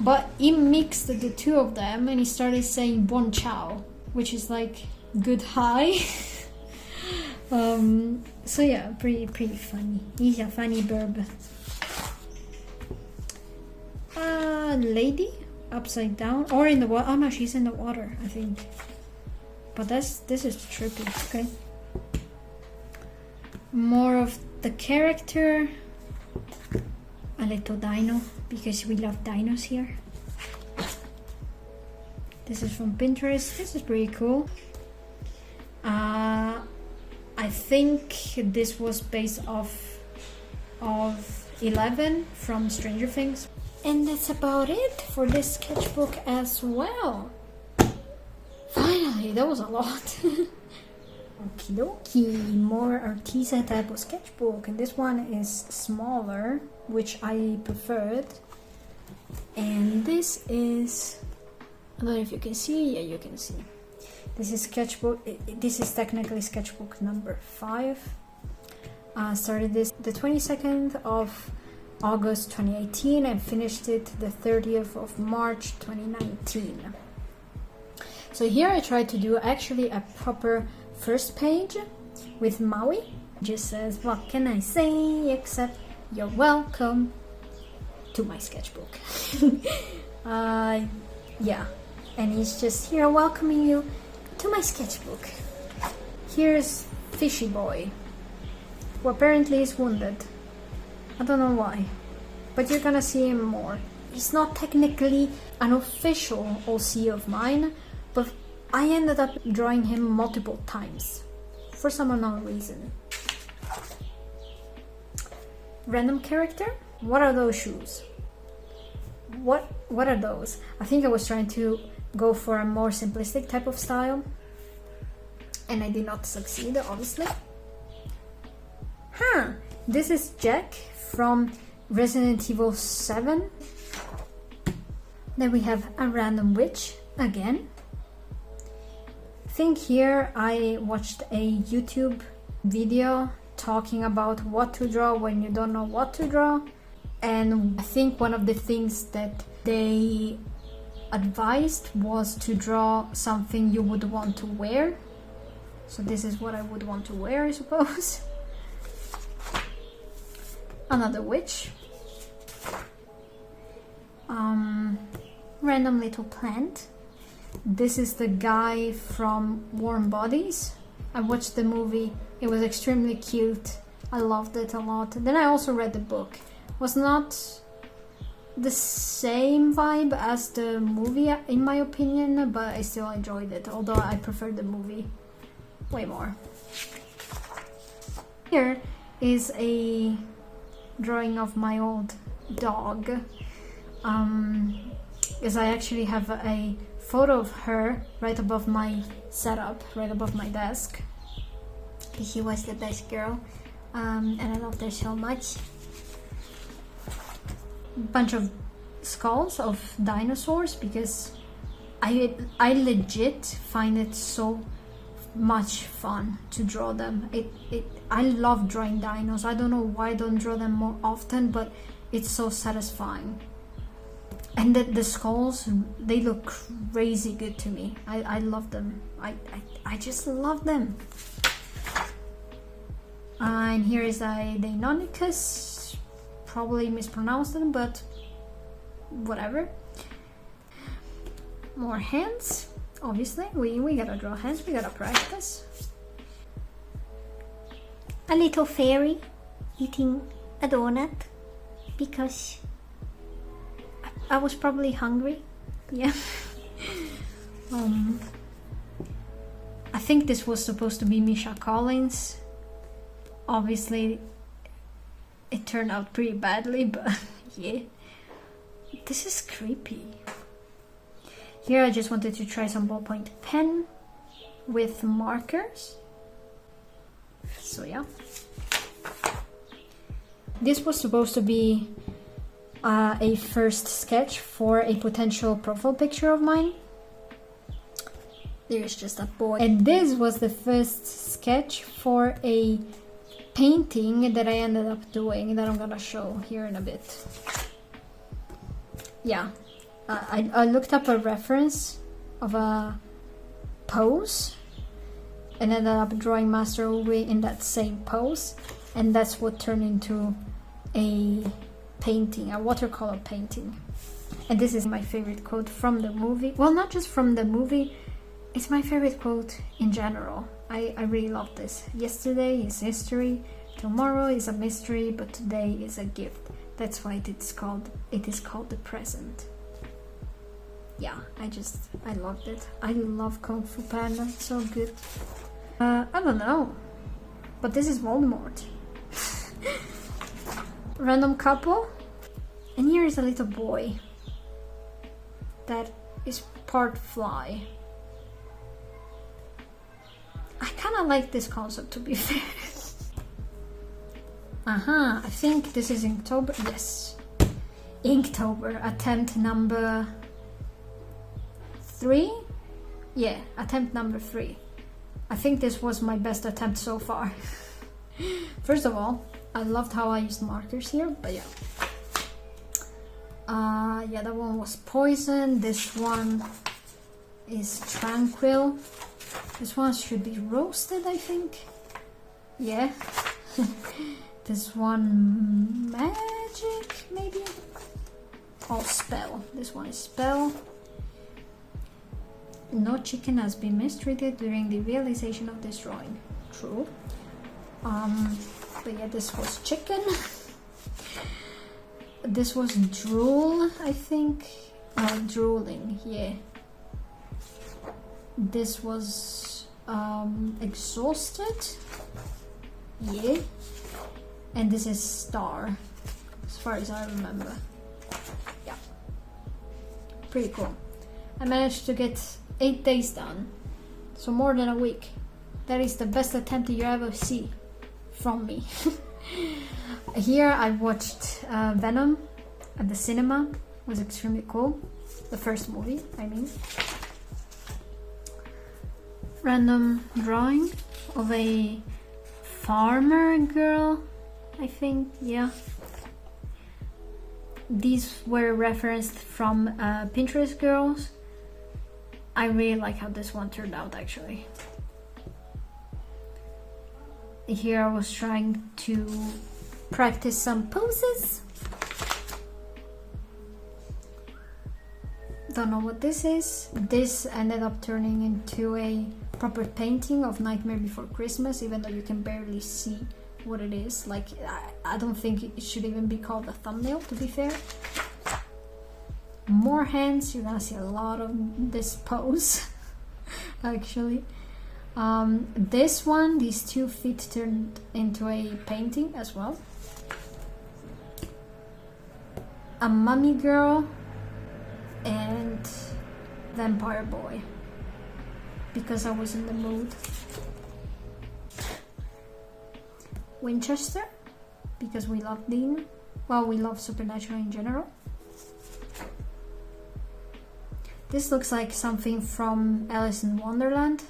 Speaker 1: But he mixed the two of them and he started saying buon ciao, which is like good hi. So yeah, pretty funny. He's a funny burb. Lady upside down or in the water. Oh no, she's in the water, I think. But this is trippy. Okay. More of the character. A little dino, because we love dinos here. This is from Pinterest. This is pretty cool. I think this was based off of 11 from Stranger Things. And that's about it for this sketchbook as well. Finally, that was a lot. Okie dokie, more artisan type of sketchbook, and this one is smaller, which I preferred. And this is, I don't know if you can see. Yeah, you can see. This is sketchbook. This is technically sketchbook number 5. Started this the 22nd of August 2018 and finished it the 30th of March 2019. So here I tried to do actually a proper first page with Maui. Just says, what can I say except you're welcome to my sketchbook. Yeah, and he's just here welcoming you to my sketchbook. Here's Fishy Boy, who apparently is wounded. I don't know why, but you're gonna see him more. He's not technically an official OC of mine, but I ended up drawing him multiple times for some unknown reason. Random character? What are those shoes? What are those? I think I was trying to go for a more simplistic type of style, and I did not succeed, obviously. This is Jack from Resident Evil 7. Then we have a random witch again. I think here I watched a YouTube video talking about what to draw when you don't know what to draw, and I think one of the things that they advised was to draw something you would want to wear. So this is what I would want to wear, I suppose. Another witch. Random little plant. This is the guy from Warm Bodies. I watched the movie. It was extremely cute. I loved it a lot. Then I also read the book. Was not the same vibe as the movie in my opinion, but I still enjoyed it, although I preferred the movie way more. Here is a drawing of my old dog, because I actually have a photo of her right above my setup, right above my desk. She was the best girl, and I loved her so much. Bunch of skulls of dinosaurs, because I legit find it so much fun to draw them. I love drawing dinos. I don't know why I don't draw them more often, but it's so satisfying. And the skulls, they look crazy good to me. I love them. I just love them. And here is a Deinonychus. Probably mispronounced them, but whatever. More hands. Obviously, we gotta draw hands, we gotta practice. A little fairy eating a donut because I was probably hungry. Yeah. I think this was supposed to be Misha Collins. Obviously, it turned out pretty badly, but yeah. This is creepy. Here I just wanted to try some ballpoint pen with markers. So yeah. This was supposed to be a first sketch for a potential profile picture of mine. There's just a boy. And this was the first sketch for a painting that I ended up doing that I'm gonna show here in a bit. Yeah, I looked up a reference of a pose and ended up drawing Master Uwe in that same pose, and that's what turned into a painting, a watercolor painting. And this is my favorite quote from the movie. Well, not just from the movie, it's my favorite quote in general. I really love this. Yesterday is history, tomorrow is a mystery, but today is a gift. That's why it is called the present. Yeah, I loved it. I love Kung Fu Panda, it's so good. I don't know, but this is Voldemort. Random couple, and here is a little boy that is part fly. I kind of like this concept, to be fair. I think this is Inktober. Yes, Inktober, attempt number 3. Yeah, attempt number 3. I think this was my best attempt so far. First of all, I loved how I used markers here, but yeah. Yeah, that one was poison. This one is tranquil. This one should be roasted, I think. Yeah. This one magic, maybe? Oh, spell. This one is spell. No chicken has been mistreated during the realization of this drawing. True. But yeah, this was chicken. This was drool, I think. Drooling, yeah. This was exhausted. Yeah. And this is star, as far as I remember. Yeah. Pretty cool. I managed to get 8 days done. So more than a week. That is the best attempt you ever see from me. Here I watched Venom at the cinema. It was extremely cool. The first movie, I mean. Random drawing of a farmer girl, I think, yeah. These were referenced from Pinterest girls. I really like how this one turned out, actually. Here I was trying to practice some poses. Don't know what this is. This ended up turning into a proper painting of Nightmare Before Christmas, even though you can barely see what it is. Like, I don't think it should even be called a thumbnail, to be fair. More hands. You're gonna see a lot of this pose actually. This one, these 2 feet turned into a painting as well. A mummy girl and vampire boy, because I was in the mood. Winchester, because we love Dean. Well, we love Supernatural in general. This looks like something from Alice in Wonderland.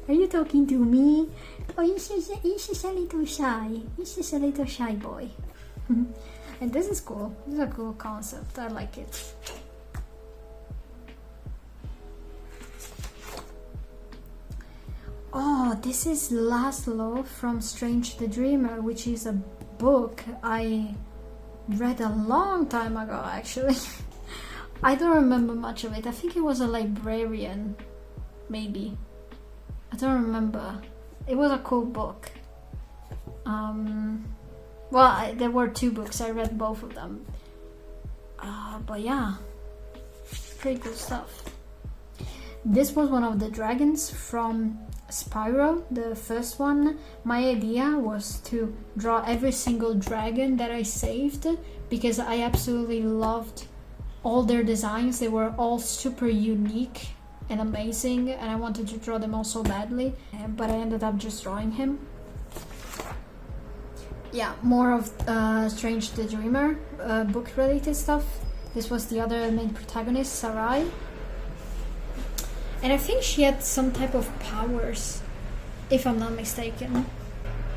Speaker 1: Are you talking to me? Oh, he's just a little shy. He's just a little shy boy. And this is cool. This is a cool concept. I like it. Oh, this is Laszlo from Strange the Dreamer, which is a book I read a long time ago, actually. I don't remember much of it. I think it was a librarian, maybe. I don't remember. It was a cool book. Well, there were 2 books. I read both of them. But yeah, pretty cool stuff. This was one of the dragons from Spyro, the first one. My idea was to draw every single dragon that I saved, because I absolutely loved all their designs. They were all super unique and amazing, and I wanted to draw them all so badly, but I ended up just drawing him. Yeah, more of Strange the Dreamer, book related stuff. This was the other main protagonist, Sarai. And I think she had some type of powers, if I'm not mistaken.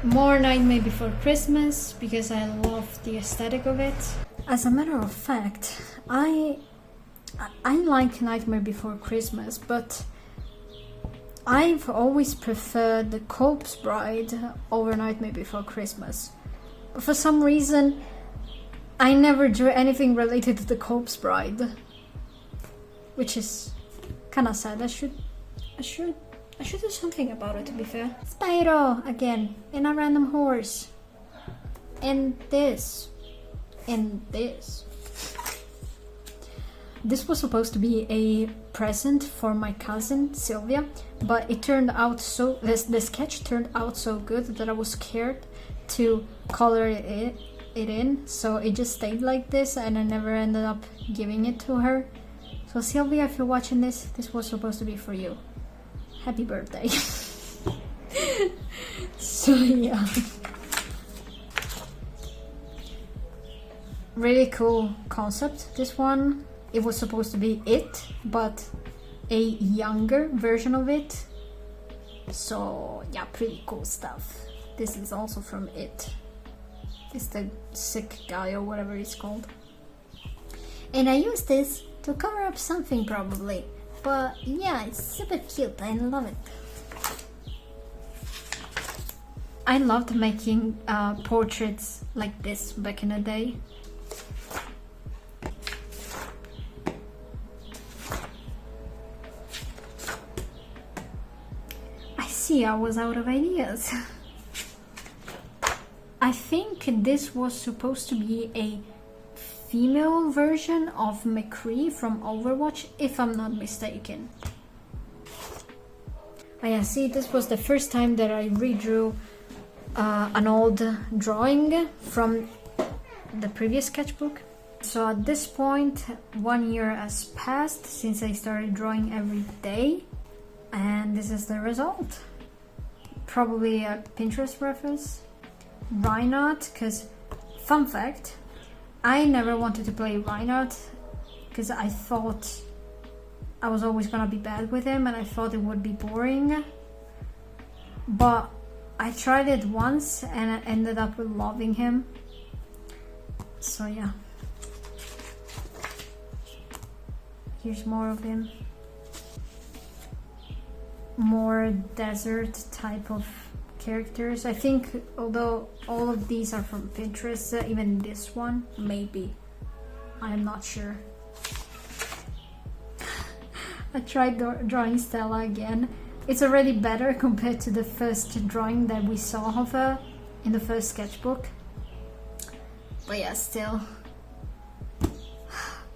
Speaker 1: More Nightmare Before Christmas, because I love the aesthetic of it. As a matter of fact, I like Nightmare Before Christmas, but I've always preferred the Corpse Bride over Nightmare Before Christmas. But for some reason, I never drew anything related to the Corpse Bride. Which is kinda sad. I should do something about it, to be fair. Spyro again, and a random horse. And this. And this. This was supposed to be a present for my cousin Sylvia, but it turned out so the sketch turned out so good that I was scared to color it in, so it just stayed like this, and I never ended up giving it to her. So Sylvia, if you're watching this was supposed to be for you. Happy birthday. So yeah. Really cool concept, this one. It was supposed to be it, but a younger version of it. So yeah, pretty cool stuff. This is also from it. It's the sick guy or whatever it's called. And I used this to cover up something probably. But yeah, it's super cute. I love it. I loved making portraits like this back in the day. I was out of ideas. I think this was supposed to be a female version of McCree from Overwatch, if I'm not mistaken. Oh yeah, see, this was the first time that I redrew an old drawing from the previous sketchbook. So at this point, 1 year has passed since I started drawing every day, and this is the result. Probably a Pinterest reference. Reinhardt, because fun fact, I never wanted to play Reinhardt because I thought I was always gonna be bad with him and I thought it would be boring. But I tried it once and I ended up loving him. So yeah. Here's more of him. More desert type of characters. I think, although all of these are from Pinterest, even this one, maybe. I'm not sure. I tried drawing Stella again. It's already better compared to the first drawing that we saw of her in the first sketchbook. But yeah, still.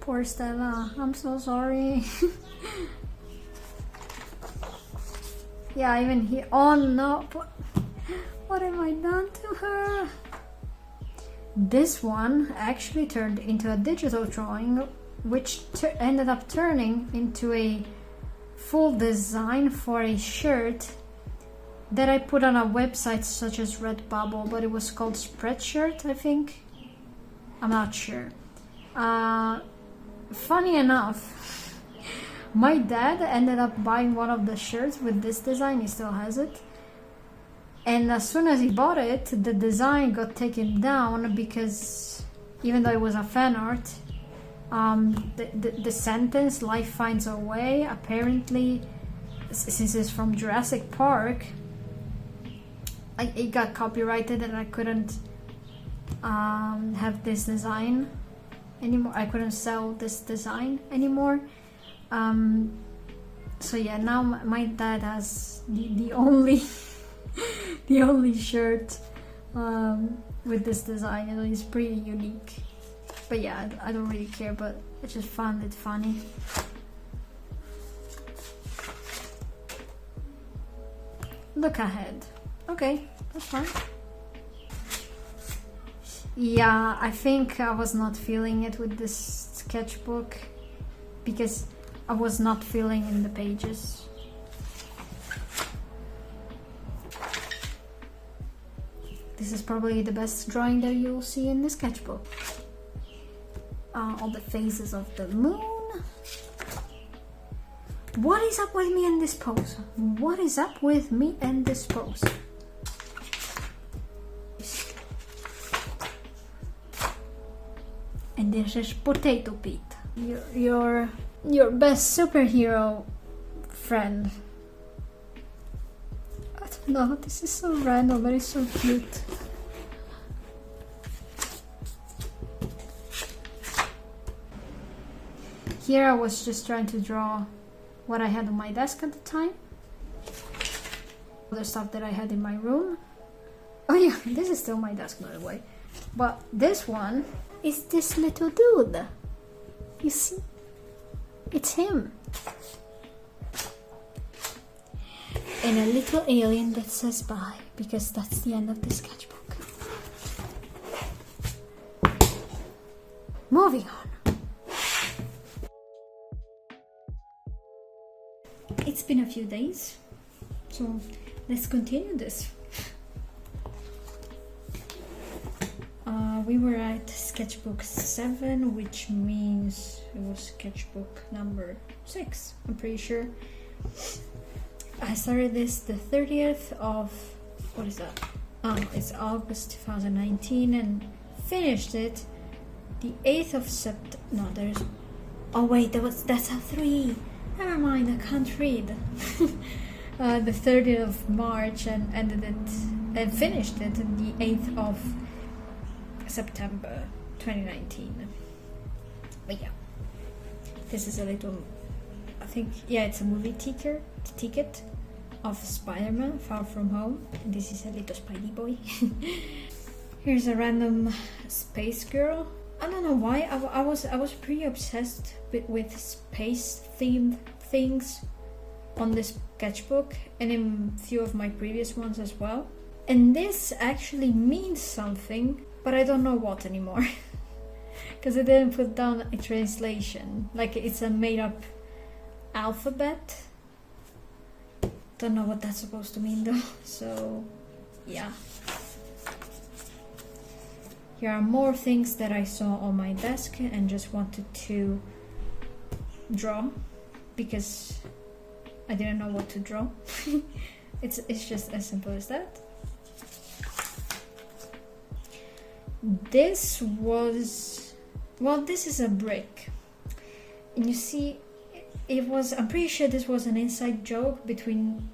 Speaker 1: Poor Stella, I'm so sorry. Yeah, even here. Oh no, what have I done to her? This one actually turned into a digital drawing, which ended up turning into a full design for a shirt that I put on a website such as Redbubble, but it was called Spreadshirt, I think. I'm not sure. Funny enough, my dad ended up buying one of the shirts with this design. He still has it. And as soon as he bought it, the design got taken down because even though it was a fan art, the sentence, "Life finds a way," apparently, since it's from Jurassic Park, it got copyrighted and I couldn't have this design anymore. I couldn't sell this design anymore. So yeah, now my dad has the only the only shirt with this design, and it's pretty unique. But yeah, I don't really care, but I just found it funny. Look ahead. Okay, that's fine. Yeah, I think I was not feeling it with this sketchbook because I was not filling in the pages. This is probably the best drawing that you'll see in the sketchbook. All the phases of the moon. What is up with me in this pose? What is up with me and this pose? And this is Potato Pete, your best superhero friend. No, this is so random, but it's so cute. Here I was just trying to draw what I had on my desk at the time. Other stuff that I had in my room. Oh yeah, this is still my desk, by the way. But this one is this little dude. You see? It's him. And a little alien that says bye, because that's the end of the sketchbook. Moving on. It's been a few days, so let's continue this. We were at sketchbook 7, which means it was sketchbook number 6, I'm pretty sure. I started this the 30th of, what is that? It's August 2019, and finished it the 8th of September. No, there's, oh wait, that's a 3. Never mind, I can't read. The 30th of March, and ended it and finished it the 8th of September 2019. But yeah, this is a little, I think, yeah, it's a movie ticket of Spider-Man Far From Home. And this is a little Spidey boy. Here's a random space girl. I don't know why, I was pretty obsessed with space themed things on this sketchbook, and in a few of my previous ones as well. And this actually means something, but I don't know what anymore. Because I didn't put down a translation. Like, it's a made up alphabet. Don't know what that's supposed to mean though. So yeah. Here are more things that I saw on my desk and just wanted to draw, because I didn't know what to draw. It's just as simple as that. This was, well, this is a brick, and you see, it was, I'm pretty sure this was an inside joke between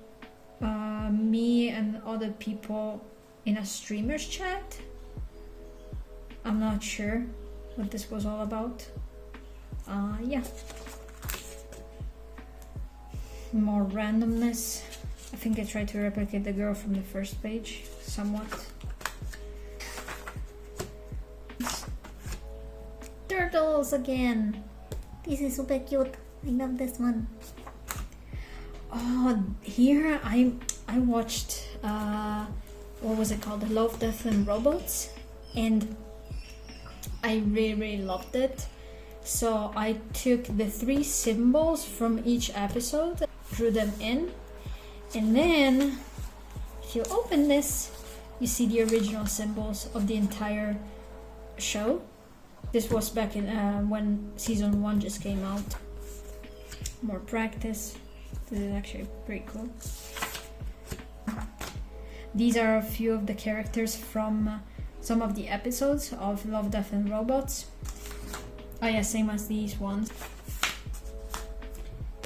Speaker 1: me and other people in a streamers chat. I'm not sure what this was all about. Yeah. More randomness. I think I tried to replicate the girl from the first page somewhat. Turtles again. This is super cute. I love this one. Oh, here I watched what was it called? Love, Death and Robots, and I really loved it. So I took the 3 symbols from each episode, drew them in, and then if you open this, you see the original symbols of the entire show. This was back in when season 1 just came out. More practice. This is actually pretty cool. These are a few of the characters from some of the episodes of Love, Death and Robots. Oh yeah, same as these ones.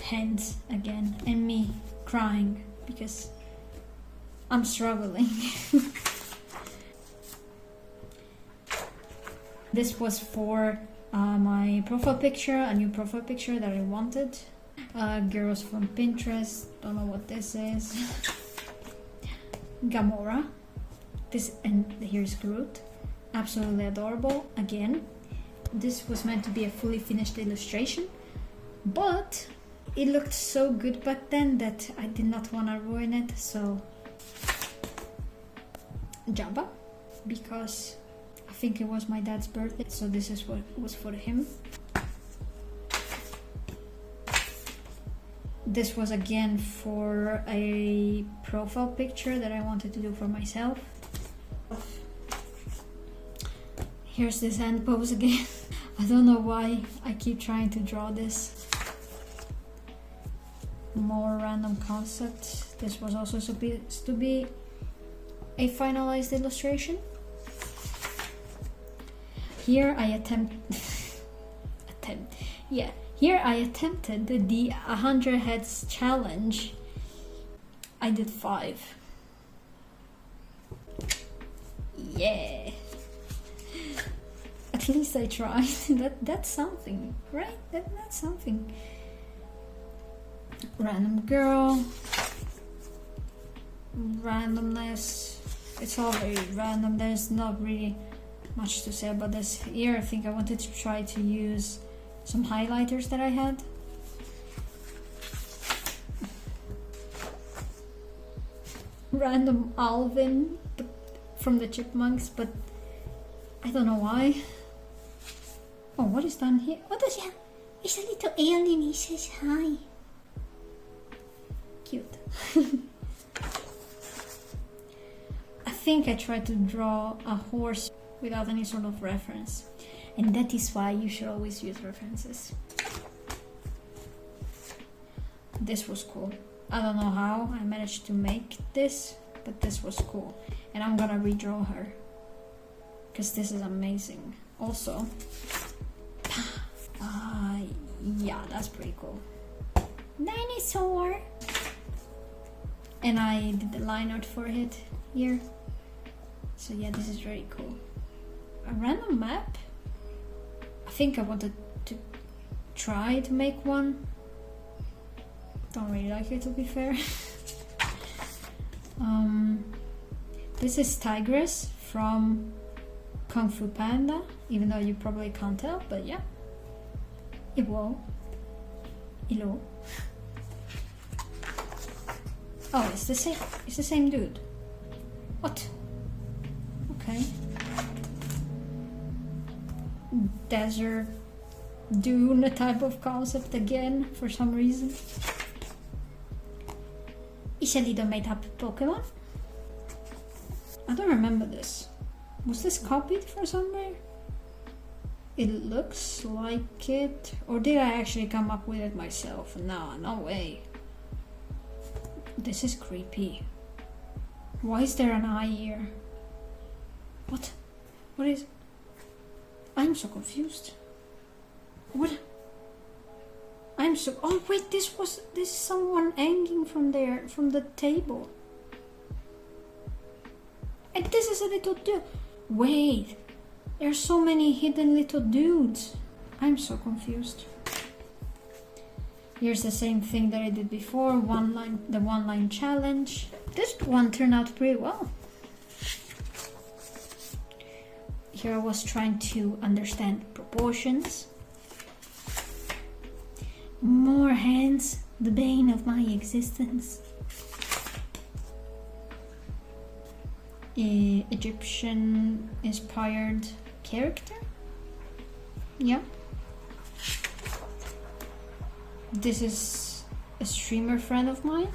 Speaker 1: Hands again, and me crying because I'm struggling. This was for my profile picture, a new profile picture that I wanted. Girls from Pinterest, don't know what this is. Gamora. This, and here's Groot. Absolutely adorable. Again, this was meant to be a fully finished illustration, but it looked so good back then that I did not want to ruin it, so Jabba, because I think it was my dad's birthday, so this is what was for him. This was again for a profile picture that I wanted to do for myself. Here's this hand pose again. I don't know why I keep trying to draw this. More random concepts. This was also supposed to be a finalized illustration. Here I Here I attempted the 100 heads challenge. I did 5. Yeah. At least I tried. That's something, right? That's something. Random girl. Randomness. It's all very random. There's not really much to say about this here. I think I wanted to try to use some highlighters that I had. Random Alvin from the Chipmunks, but I don't know why. Oh, what is done here? What is that? It's a little alien. He says hi. Cute. I think I tried to draw a horse without any sort of reference, and that is why you should always use references. This was cool. I don't know how I managed to make this, but this was cool, and I'm gonna redraw her because this is amazing. Also, yeah, that's pretty cool. Dinosaur. And I did the line art for it here. So yeah, this is very cool. A random map. I think I wanted to try to make one. Don't really like it, to be fair. This is Tigress from Kung Fu Panda, even though you probably can't tell, but yeah. Hello. Oh, it's the same. It's the same dude. What? Okay. Desert dune type of concept again for some reason. Is a little made up Pokemon? I don't remember this. Was this copied from somewhere? It looks like it. Or did I actually come up with it myself? No, no way. This is creepy. Why is there an eye here? What? What is... I'm so confused. What? I'm so... Oh wait, this is someone hanging from there, from the table. And this is a little dude. Wait, there's so many hidden little dudes. I'm so confused. Here's the same thing that I did before, the one line challenge. This one turned out pretty well. Here I was trying to understand proportions. More hands, the bane of my existence. Egyptian inspired character. Yeah. This is a streamer friend of mine.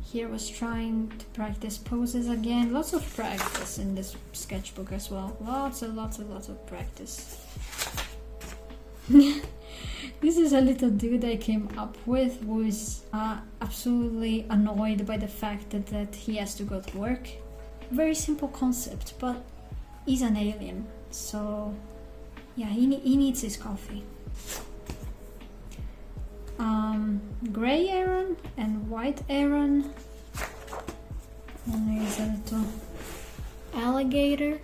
Speaker 1: Here was trying to practice poses again. Lots of practice in this sketchbook as well. Lots of practice. This is a little dude I came up with who is absolutely annoyed by the fact that he has to go to work. Very simple concept, but he's an alien. So yeah, he needs his coffee. Gray Aaron and white Aaron. And there's a little alligator.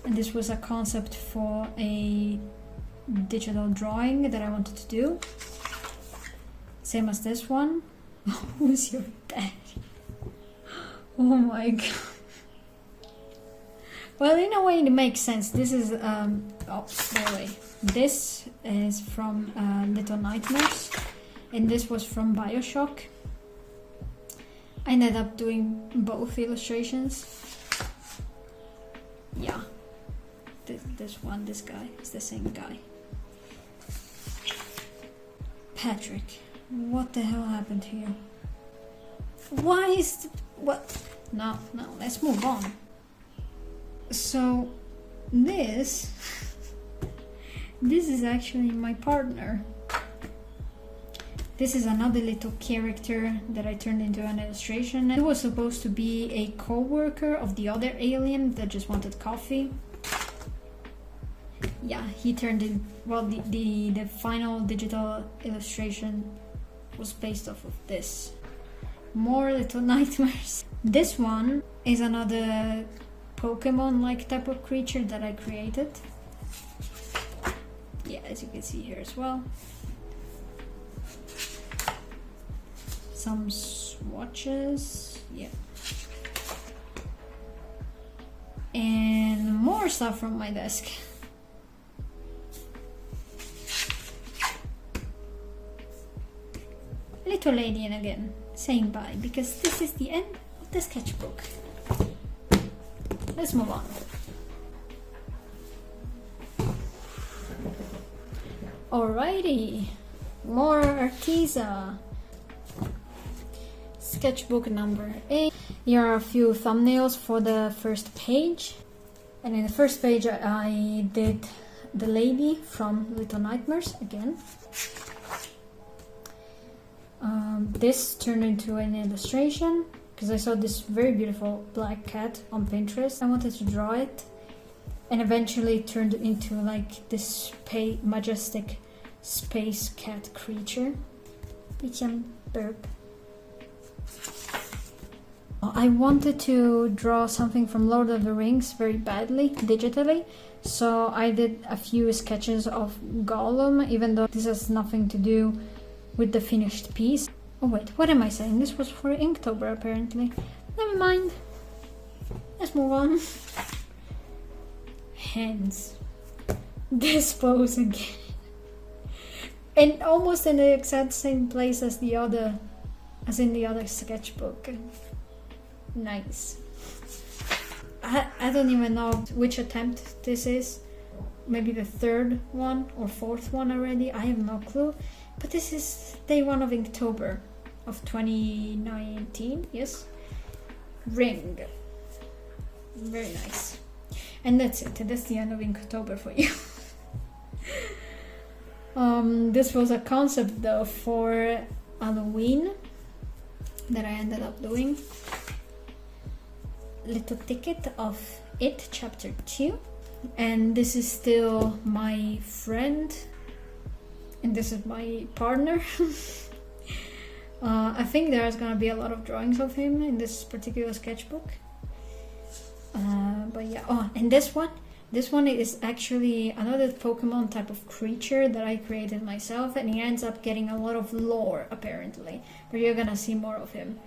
Speaker 1: And this was a concept for a digital drawing that I wanted to do. Same as this one. Who's your daddy? Oh my god. Well, in a way it makes sense. This is, oh, by the way, this is from Little Nightmares, and this was from BioShock. I ended up doing both illustrations. Yeah, this guy is the same guy. Patrick, what the hell happened to you? Why is what? No, let's move on. So this is actually my partner. This is another little character that I turned into an illustration. It was supposed to be a co-worker of the other alien that just wanted coffee. yeah, he turned in, well, the final digital illustration was based off of this. More Little Nightmares. This one is another Pokemon-like type of creature that I created. Yeah, as you can see here as well. Some swatches, yeah. And more stuff from my desk. Little alien again, saying bye, because this is the end of the sketchbook. Let's move on. Alrighty, more Arteza. Sketchbook number 8. Here are a few thumbnails for the first page. And in the first page I did the lady from Little Nightmares again. This turned into an illustration because I saw this very beautiful black cat on Pinterest. I wanted to draw it, and eventually it turned into like this majestic space cat creature. Burp. I wanted to draw something from Lord of the Rings very badly, digitally, so I did a few sketches of Gollum, even though this has nothing to do with the finished piece. Oh wait, what am I saying? This was for Inktober apparently. Never mind. Let's move on. Hands. This pose again. And almost in the exact same place as in the other sketchbook. Nice. I don't even know which attempt this is. Maybe the third one or fourth one already. I have no clue. But this is day 1 of Inktober of 2019. Yes. Ring. Very nice. And that's it. That's the end of Inktober for you. This was a concept though for Halloween that I ended up doing. Little ticket of It chapter 2, and this is still my friend, and this is my partner. I think there's gonna be a lot of drawings of him in this particular sketchbook, but yeah. Oh, and this one is actually another Pokemon type of creature that I created myself, and he ends up getting a lot of lore apparently, but you're gonna see more of him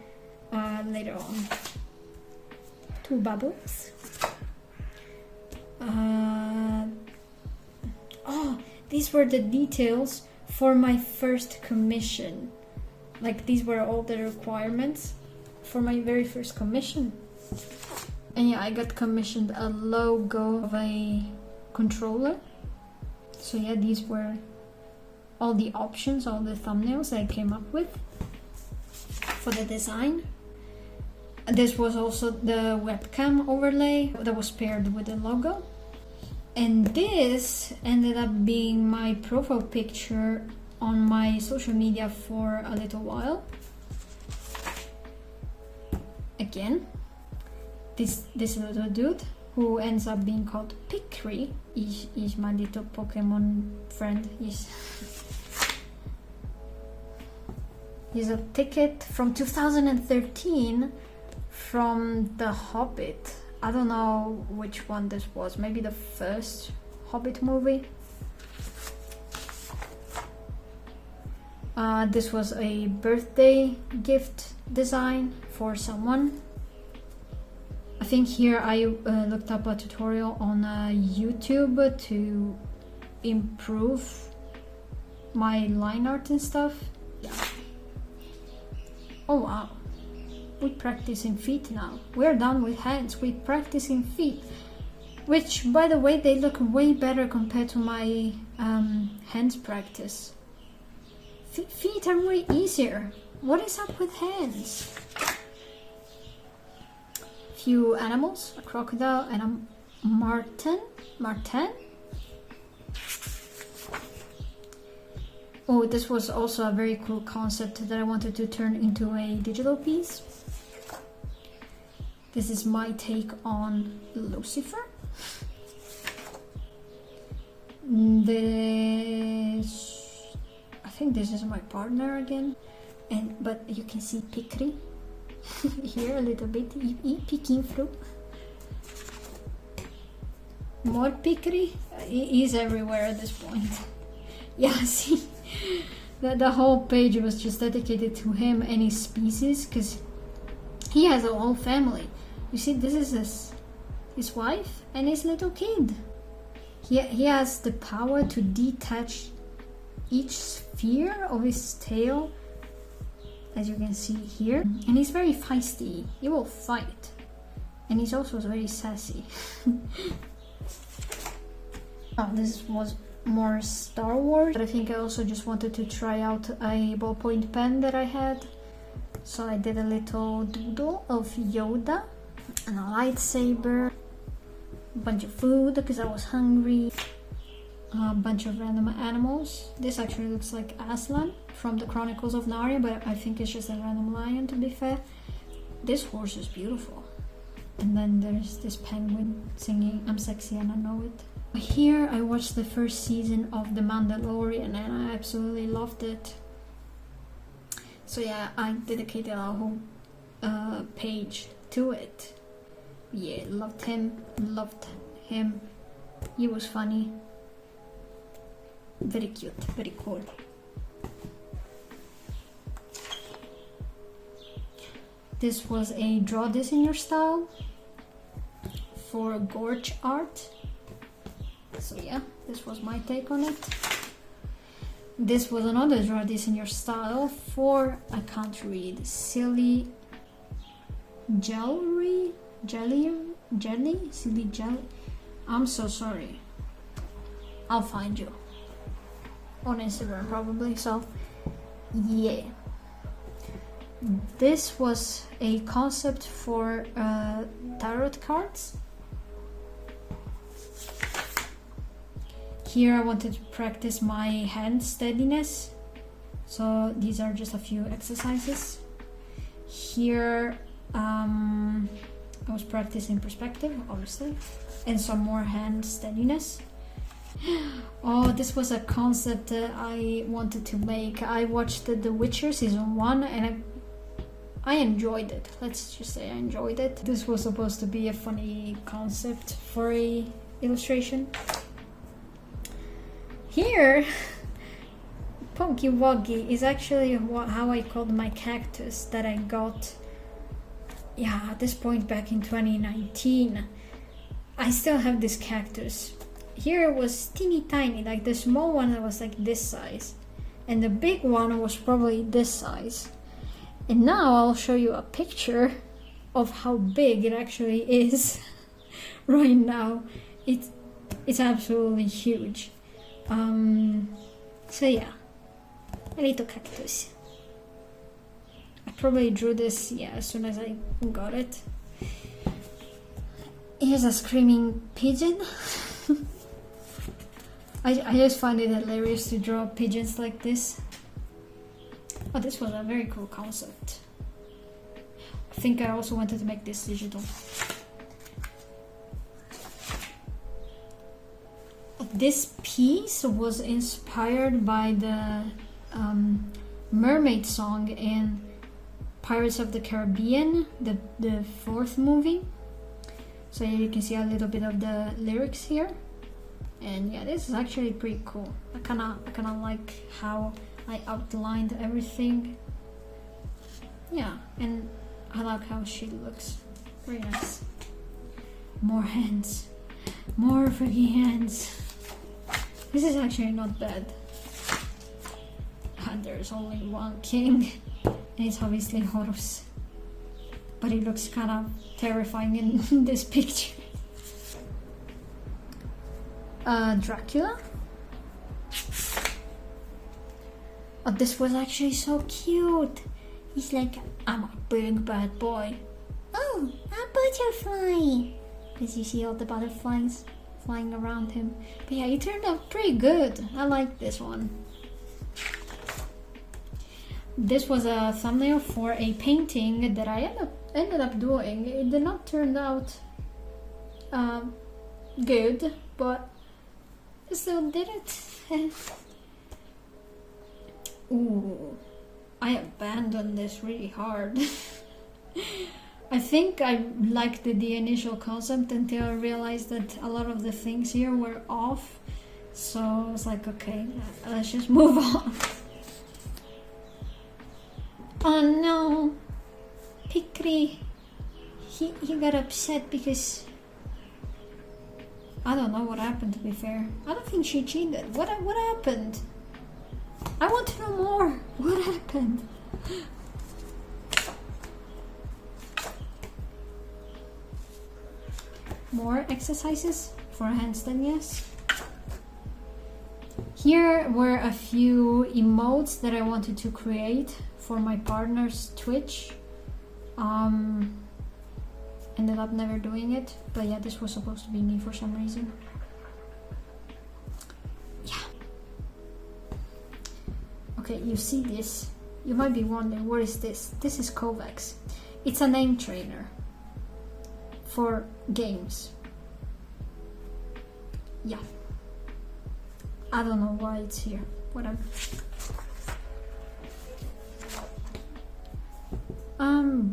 Speaker 1: later on. 2 bubbles. Oh, these were the details for my first commission. Like, these were all the requirements for my very first commission. And yeah, I got commissioned a logo of a controller. So yeah, these were all the options, all the thumbnails I came up with for the design. This was also the webcam overlay that was paired with the logo. And this ended up being my profile picture on my social media for a little while. Again, this little dude who ends up being called Pickery is my little Pokemon friend. He's a ticket from 2013 from The Hobbit. I don't know which one this was. Maybe the first Hobbit movie. This was a birthday gift design for someone. I think here I looked up a tutorial on YouTube to improve my line art and stuff. Yeah. Oh wow. We practice in feet now. We're done with hands. We practice in feet. Which, by the way, they look way better compared to my hands practice. Feet are way easier. What is up with hands? Few animals, a crocodile and a marten. Oh, this was also a very cool concept that I wanted to turn into a digital piece. This is my take on Lucifer. This, I think this is my partner again, but you can see Pikri here a little bit, peeking through. More Pikri, he's everywhere at this point. Yeah, see, the whole page was just dedicated to him and his species, because he has a whole family. You see, this is his wife and his little kid. He has the power to detach each sphere of his tail, as you can see here. And he's very feisty. He will fight. And he's also very sassy. Oh, this was more Star Wars. But I think I also just wanted to try out a ballpoint pen that I had. So I did a little doodle of Yoda and a lightsaber. A bunch of food because I was hungry. A bunch of random animals. This actually looks like Aslan from the Chronicles of Narnia, but I think it's just a random lion, to be fair. This horse is beautiful. And then there's this penguin singing "I'm sexy and I know it." Here I watched the first season of The Mandalorian and I absolutely loved it. So yeah, I dedicated a whole page to it. Yeah, loved him. He was funny. Very cute, very cool. This was a draw this in your style for gorge art. So yeah, this was my take on it. This was another draw this in your style for, I can't read, silly jelly. I'm so sorry. I'll find you on Instagram probably. So yeah, this was a concept for tarot cards. Here I wanted to practice my hand steadiness, so these are just a few exercises. Here I was practicing perspective, obviously, and some more hand steadiness. Oh, this was a concept that I wanted to make. I watched The Witcher season 1 and I enjoyed it. Let's just say I enjoyed it. This was supposed to be a funny concept for a illustration. Here, Punky Wuggy is actually how I called my cactus that I got, yeah, at this point back in 2019. I still have this cactus. Here it was teeny tiny, like the small one was like this size, and the big one was probably this size. And now I'll show you a picture of how big it actually is right now. It's absolutely huge. So yeah, a little cactus. I probably drew this, yeah, as soon as I got it. Here's a screaming pigeon. I just find it hilarious to draw pigeons like this. Oh, this was a very cool concept. I think I also wanted to make this digital. This piece was inspired by the mermaid song in Pirates of the Caribbean, the fourth movie. So you can see a little bit of the lyrics here. And yeah, this is actually pretty cool. I kinda like how I outlined everything. Yeah, and I like how she looks. Very nice. More hands. More freaking hands. This is actually not bad. And there's only one king, and it's obviously Horus. But he looks kind of terrifying in this picture. Dracula. Oh, this was actually so cute. He's like, I'm a big bad boy. Oh, a butterfly. Because you see all the butterflies flying around him. But yeah, he turned out pretty good. I like this one. This was a thumbnail for a painting that I ended up doing. It did not turn out good, but still did it. Ooh, I abandoned this really hard. I think I liked the initial concept until I realized that a lot of the things here were off. So I was like, okay, let's just move on. Oh no, Pikri, he got upset because I don't know what happened, to be fair. I don't think she cheated. What happened? I want to know more. What happened? More exercises for a handstand, yes. Here were a few emotes that I wanted to create for my partner's Twitch. Ended up never doing it, but yeah, this was supposed to be me for some reason. Yeah. Okay, you see this. You might be wondering, what is this? This is Kovacs. It's a name trainer for games. Yeah. I don't know why it's here. Whatever.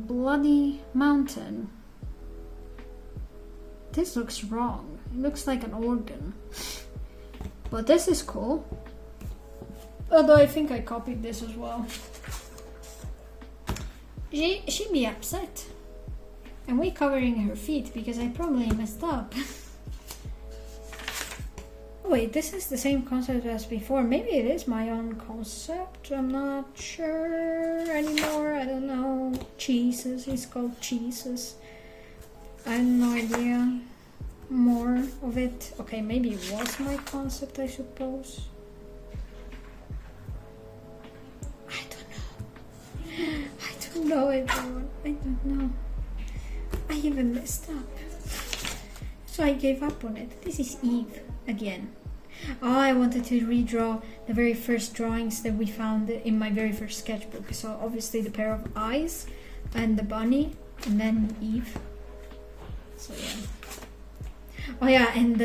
Speaker 1: Bloody Mountain. This looks wrong. It looks like an organ. But this is cool. Although I think I copied this as well. She'd be upset. And we covering her feet because I probably messed up. Wait, this is the same concept as before. Maybe it is my own concept. I'm not sure anymore. I don't know. Jesus, it's called Jesus. I have no idea more of it. Okay, maybe it was my concept, I suppose. I don't know, everyone. I don't know. I even messed up. So I gave up on it. This is Eve again. Oh, I wanted to redraw the very first drawings that we found in my very first sketchbook. So obviously the pair of eyes and the bunny and then Eve. So yeah. Oh yeah, and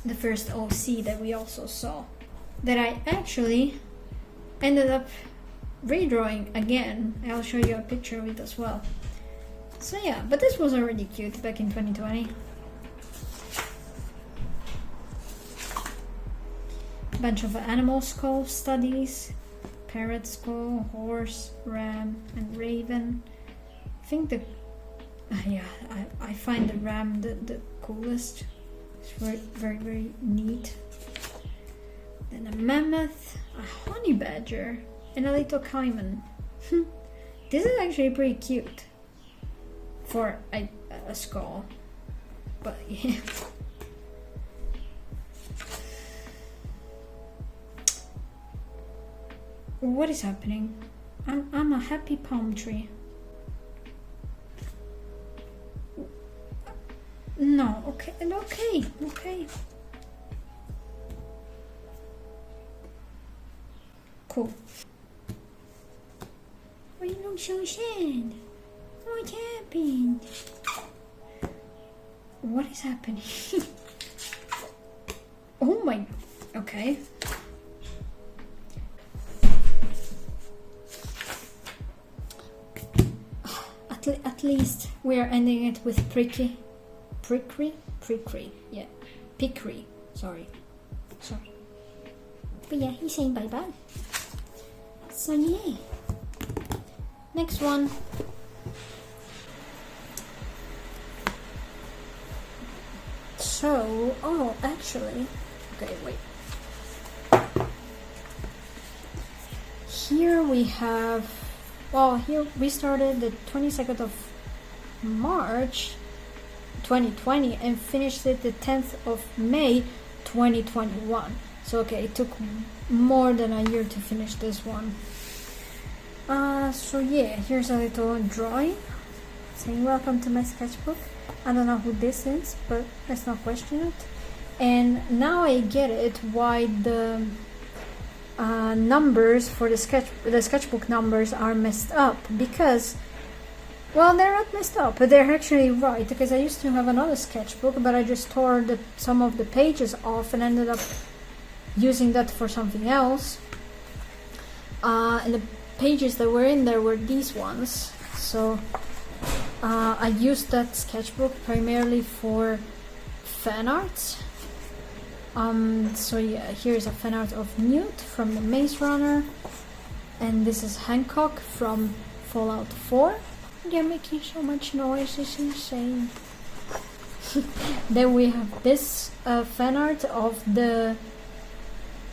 Speaker 1: the first OC that we also saw that I actually ended up redrawing again. I'll show you a picture of it as well. So yeah, but this was already cute back in 2020. Bunch of animal skull studies. Parrot skull, horse, ram, and raven. I think the yeah, I find the ram the coolest. It's very neat. Then a mammoth, a honey badger, and a little caiman. This is actually pretty cute for a skull, but yeah. What is happening? I'm a happy palm tree. No, okay. Cool. Why you look so sad? What happened? What is happening? Oh my... Okay. At least we are ending it with Prickery, yeah, Pikri, sorry. But yeah, he's saying bye-bye. So yeah, next one. So, oh, actually, okay, wait. Here we have, well, here we started the 22nd of March 2020 and finished it the 10th of May 2021. So okay, it took more than a year to finish this one. So yeah, here's a little drawing saying welcome to my sketchbook. I don't know who this is, but let's not question it. And now I get it why the numbers for the sketchbook numbers are messed up, because Well, they're not messed up, but they're actually right, because I used to have another sketchbook, but I just tore some of the pages off and ended up using that for something else. And the pages that were in there were these ones, so I used that sketchbook primarily for fan arts. So yeah, here's a fan art of Newt from the Maze Runner, and this is Hancock from Fallout 4. They're making so much noise, it's insane. Then we have this fan art of the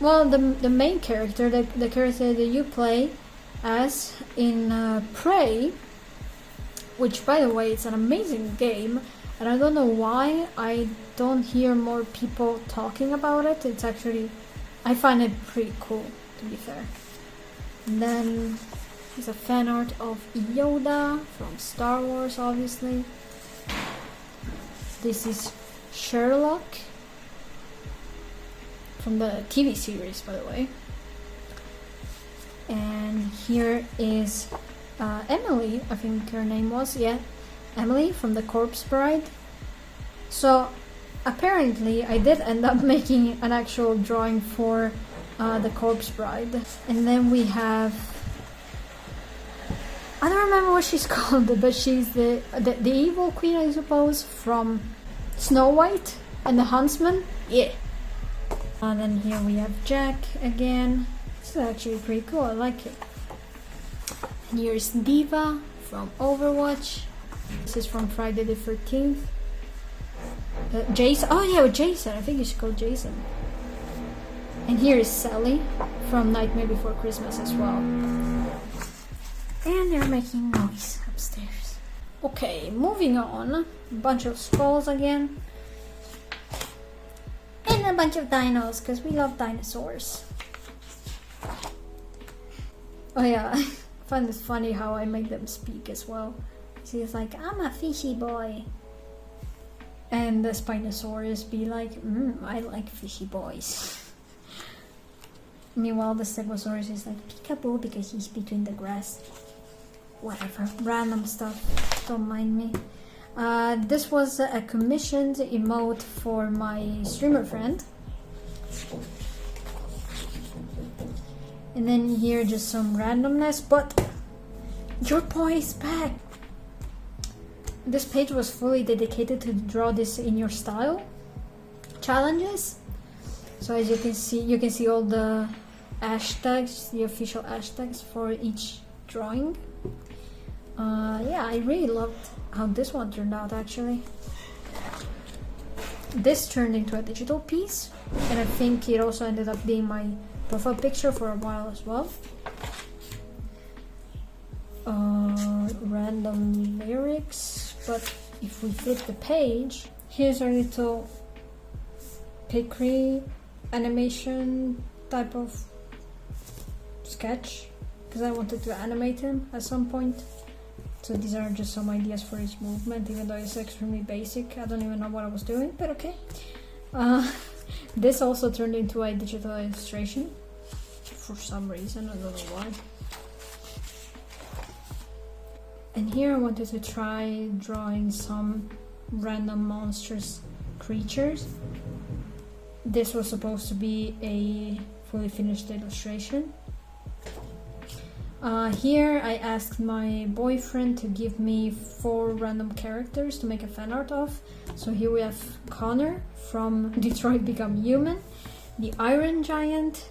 Speaker 1: main character, the character that you play as in Prey, which, by the way, it's an amazing game, and I don't know why I don't hear more people talking about it. It's actually, I find it pretty cool, to be fair. And then there's a fan art of Yoda from Star Wars, obviously. This is Sherlock from the TV series, by the way. And here is Emily, I think her name was, yeah, Emily from The Corpse Bride. So apparently I did end up making an actual drawing for The Corpse Bride. And then we have, I don't remember what she's called, but she's the evil queen, I suppose, from Snow White and the Huntsman. Yeah. And then here we have Jack again. This is actually pretty cool, I like it. And here's Diva from Overwatch. This is from Friday the 13th. Jason, oh yeah, Jason, I think you should call Jason. And here is Sally from Nightmare Before Christmas as well. And they're making noise upstairs. Okay, moving on. A bunch of skulls again. And a bunch of dinos, because we love dinosaurs. Oh yeah, I find it funny how I make them speak as well. He's like, I'm a fishy boy. And the Spinosaurus be like, I like fishy boys. Meanwhile, the Stegosaurus is like, peekaboo, because he's between the grass. Whatever, random stuff, don't mind me. This was a commissioned emote for my streamer friend. And then here just some randomness, but your boy is back. This page was fully dedicated to draw this in your style challenges. So as you can see all the hashtags, the official hashtags for each drawing. Yeah, I really loved how this one turned out actually. This turned into a digital piece, and I think it also ended up being my profile picture for a while as well. Random lyrics, but if we flip the page, here's a little pickery animation type of sketch, because I wanted to animate him at some point. So these are just some ideas for his movement, even though it's extremely basic. I don't even know what I was doing, but okay. This also turned into a digital illustration for some reason, I don't know why. And here I wanted to try drawing some random monstrous creatures. This was supposed to be a fully finished illustration. Here I asked my boyfriend to give me 4 random characters to make a fan art of. So here we have Connor from Detroit Become Human, the Iron Giant,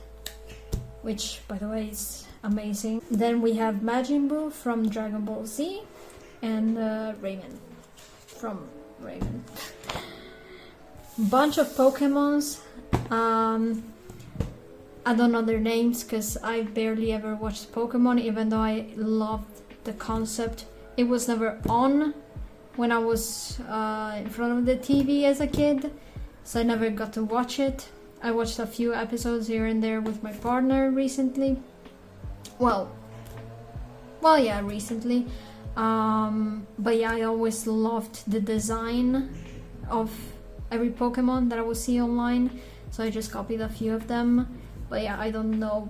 Speaker 1: which by the way is amazing. Then we have Majin Buu from Dragon Ball Z, and Raymond from Raymond. Bunch of Pokemons. I don't know their names because I barely ever watched Pokemon, even though I loved the concept. It was never on when I was in front of the TV as a kid, so I never got to watch it. I watched a few episodes here and there with my partner recently. Well, yeah, recently. But yeah, I always loved the design of every Pokemon that I would see online, so I just copied a few of them. But yeah, I don't know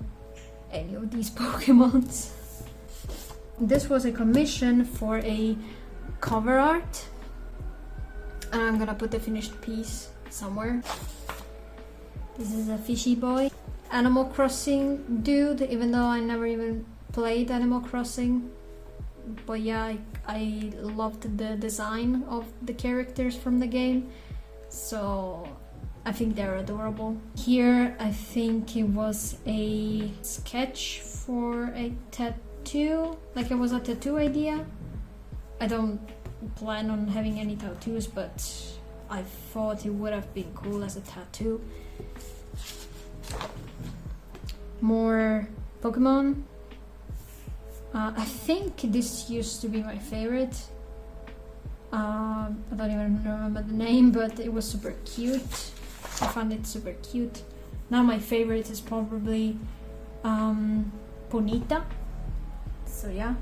Speaker 1: any of these Pokemons. This was a commission for a cover art, and I'm gonna put the finished piece somewhere. This is a fishy boy. Animal Crossing dude, even though I never even played Animal Crossing. But yeah, I loved the design of the characters from the game, so I think they're adorable. Here, I think it was a sketch for a tattoo, like it was a tattoo idea. I don't plan on having any tattoos, but I thought it would have been cool as a tattoo. More Pokemon. I think this used to be my favorite. I don't even remember the name, but it was super cute. I found it super cute. Now my favorite is probably Ponyta. So yeah,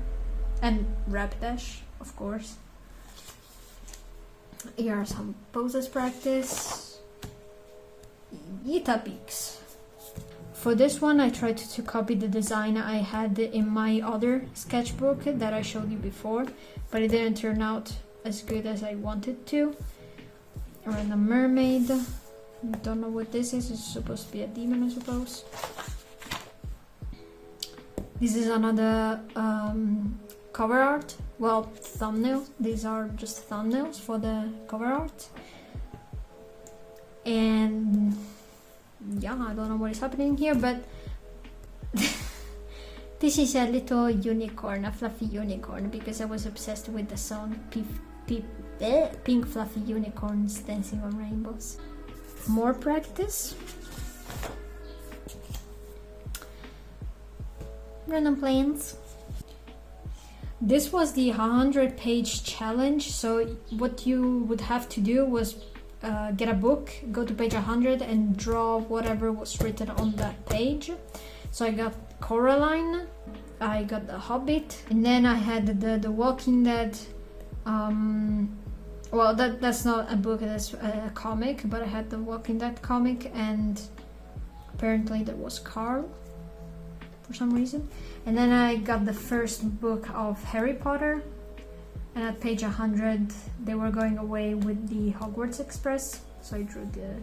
Speaker 1: and Rapidash, of course. Here are some poses practice. Yita Peaks. For this one, I tried to copy the design I had in my other sketchbook that I showed you before, but it didn't turn out as good as I wanted to. And a mermaid. Don't know what this is. It's supposed to be a demon, I suppose. This is another cover art. Well, thumbnail. These are just thumbnails for the cover art. And yeah, I don't know what is happening here, but this is a little unicorn, a fluffy unicorn, because I was obsessed with the song Pink Fluffy Unicorns Dancing on Rainbows. More practice. Random plants. This was the 100-page challenge, so what you would have to do was get a book, go to page 100 and draw whatever was written on that page. So I got Coraline, I got The Hobbit, and then I had the Walking Dead. Well, that's not a book, that's a comic, but I had the Walking Dead comic, and apparently there was Carl for some reason. And then I got the first book of Harry Potter, and at page 100 they were going away with the Hogwarts Express, so I drew the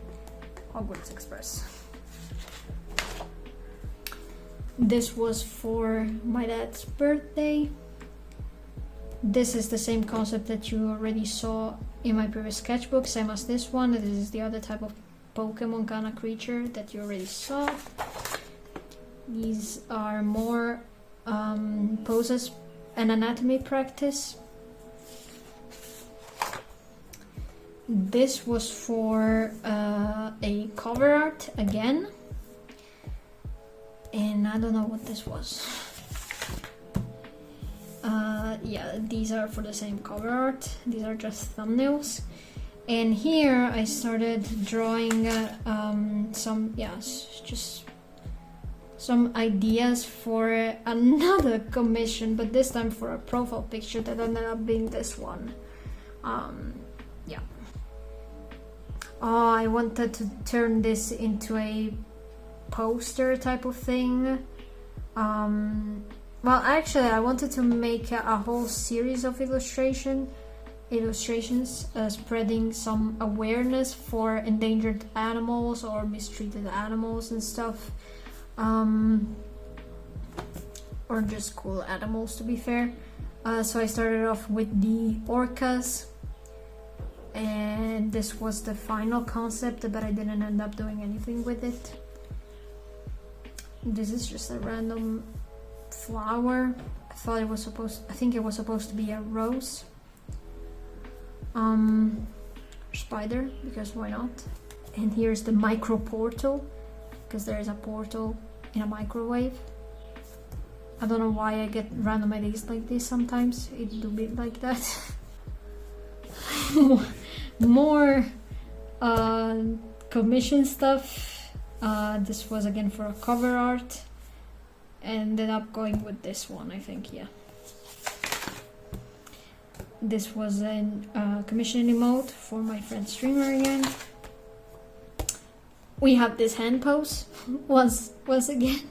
Speaker 1: Hogwarts Express. This was for my dad's birthday. This is the same concept that you already saw in my previous sketchbook, same as this one. This is the other type of Pokemon kind of creature that you already saw. These are more poses and anatomy practice. This was for a cover art again, and I don't know what this was. Yeah, these are for the same cover art. These are just thumbnails. And here I started drawing just some ideas for another commission, but this time for a profile picture that ended up being this one. Yeah. Oh, I wanted to turn this into a poster type of thing. Well, actually, I wanted to make a whole series of illustrations, spreading some awareness for endangered animals or mistreated animals and stuff. Or just cool animals, to be fair. So I started off with the orcas, and this was the final concept, but I didn't end up doing anything with it. This is just a random flower. I think it was supposed to be a rose. Spider, because why not? And here's the micro portal, because there is a portal in a microwave. I don't know why I get random ideas like this sometimes. It do be like that. More commission stuff. This was again for a cover art. Ended up going with this one, I think, yeah. This was a commission emote for my friend streamer again. We have this hand pose once again.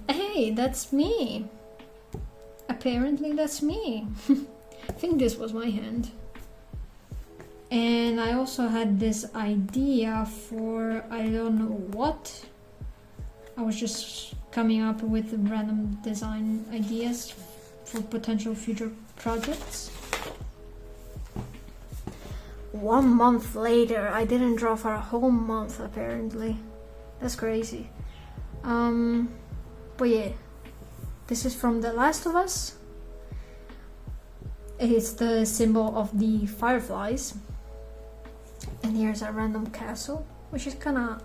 Speaker 1: Hey, that's me. apparently that's me. I think this was my hand. And I also had this idea for, I don't know what. I was just coming up with random design ideas for potential future projects. 1 month later, I didn't draw for a whole month apparently. That's crazy. But yeah, this is from The Last of Us. It's the symbol of the fireflies. And here's a random castle, which is kinda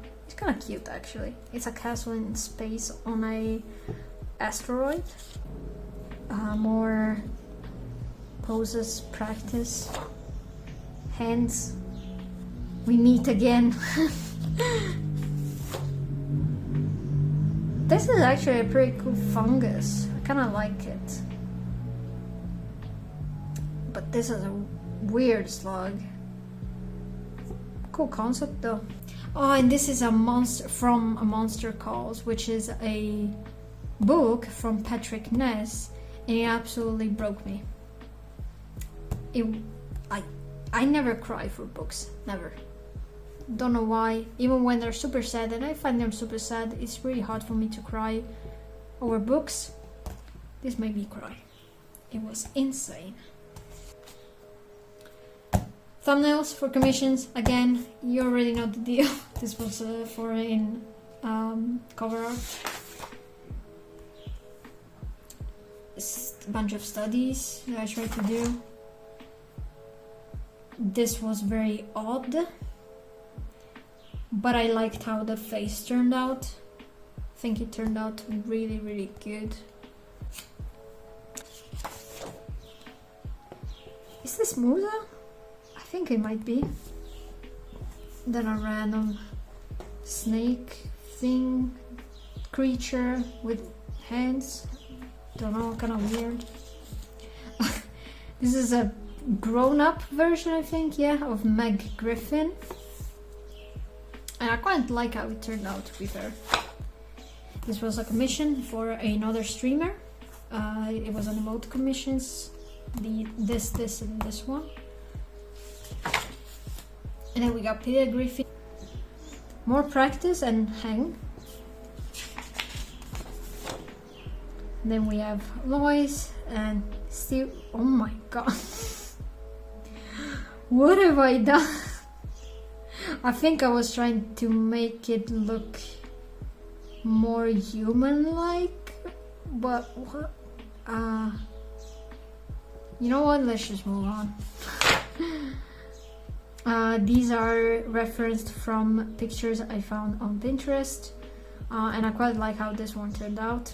Speaker 1: cute actually. It's a castle in space on a asteroid. More poses, practice, hands. We meet again. This is actually a pretty cool fungus. I kinda like it. But this is a weird slug. Cool concept though. Oh, and this is a monster from A Monster Calls, which is a book from Patrick Ness, and it absolutely broke me. I never cry for books, never. Don't know why. Even when they're super sad, and I find them super sad, it's really hard for me to cry over books. This made me cry. It was insane. Thumbnails for commissions, again, you already know the deal. This was for in cover art. A bunch of studies that I tried to do. This was very odd, but I liked how the face turned out. I think it turned out really, really good. Is this Musa? I think it might be. Then a random snake thing, creature with hands. Don't know, kind of weird. This is a grown-up version, I think, yeah, of Meg Griffin. And I quite like how it turned out, to be fair. This was a commission for another streamer. It was an emote commissions. This, and this one. And then we got Peter Griffin. More practice and hang. And then we have Lois and Steve. Oh my god. What have I done? I think I was trying to make it look more human-like, but what? You know what? Let's just move on. These are referenced from pictures I found on Pinterest, and I quite like how this one turned out.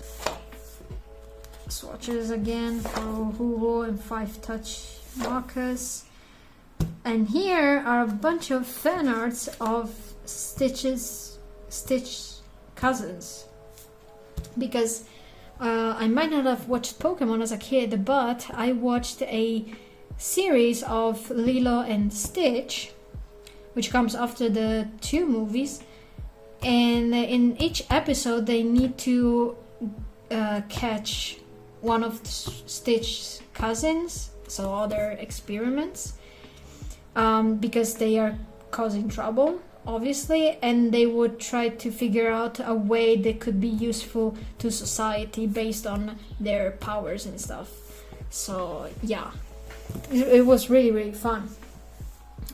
Speaker 1: Swatches again for Hugo and 5-touch markers. And here are a bunch of fan arts of Stitch cousins. Because I might not have watched Pokemon as a kid, but I watched a series of Lilo and Stitch, which comes after the 2 movies. And in each episode they need to catch one of Stitch's cousins, so other experiments. Because they are causing trouble, obviously, and they would try to figure out a way that could be useful to society based on their powers and stuff. So yeah, it was really, really fun.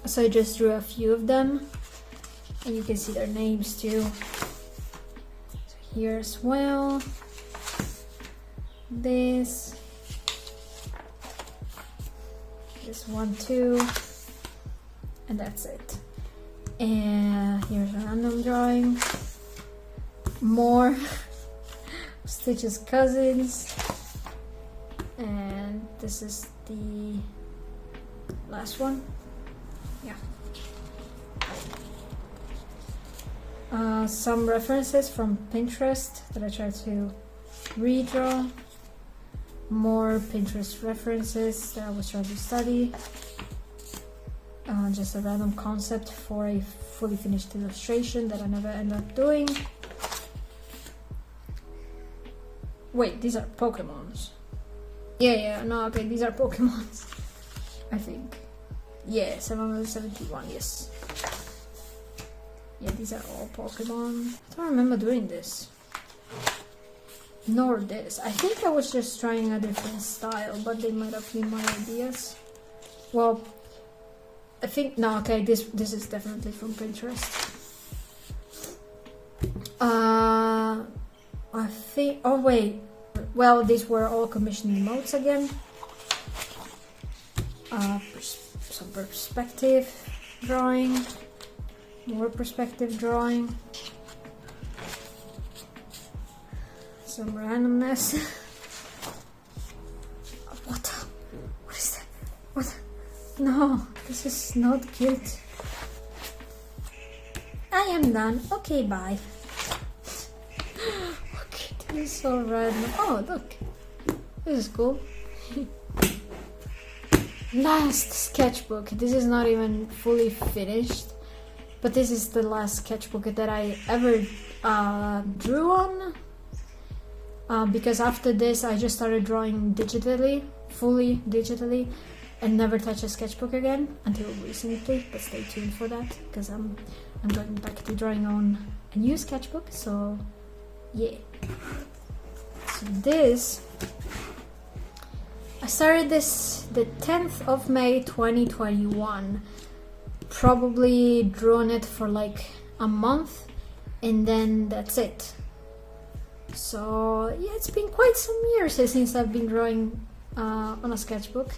Speaker 1: So I just drew a few of them, and you can see their names too. So here as well. This one too. And that's it. And here's a random drawing. More Stitch's cousins. And this is the last one. Yeah. Some references from Pinterest that I tried to redraw. More Pinterest references that I was trying to study. Just a random concept for a fully finished illustration that I never end up doing. Wait, these are Pokemons. Yeah, no, okay, these are Pokemons. I think. Yeah, 771, yes. Yeah, these are all Pokemon. I don't remember doing this. Nor this. I think I was just trying a different style, but they might have been my ideas. Well, I think, no, okay, this is definitely from Pinterest. I think, oh wait, well, these were all commissioned emotes again. Some perspective drawing, more perspective drawing, some randomness. What is that? What? No, this is not cute. I am done. Okay, bye. Okay, this is so random. Oh, look. This is cool. Last sketchbook. This is not even fully finished, but this is the last sketchbook that I ever drew on. Because after this, I just started drawing digitally, fully digitally, and never touched a sketchbook again until recently. But stay tuned for that, because I'm going back to drawing on a new sketchbook. So yeah. So this, I started this the 10th of May 2021. Probably drawn it for like a month, and then that's it. So yeah, it's been quite some years since I've been drawing on a sketchbook.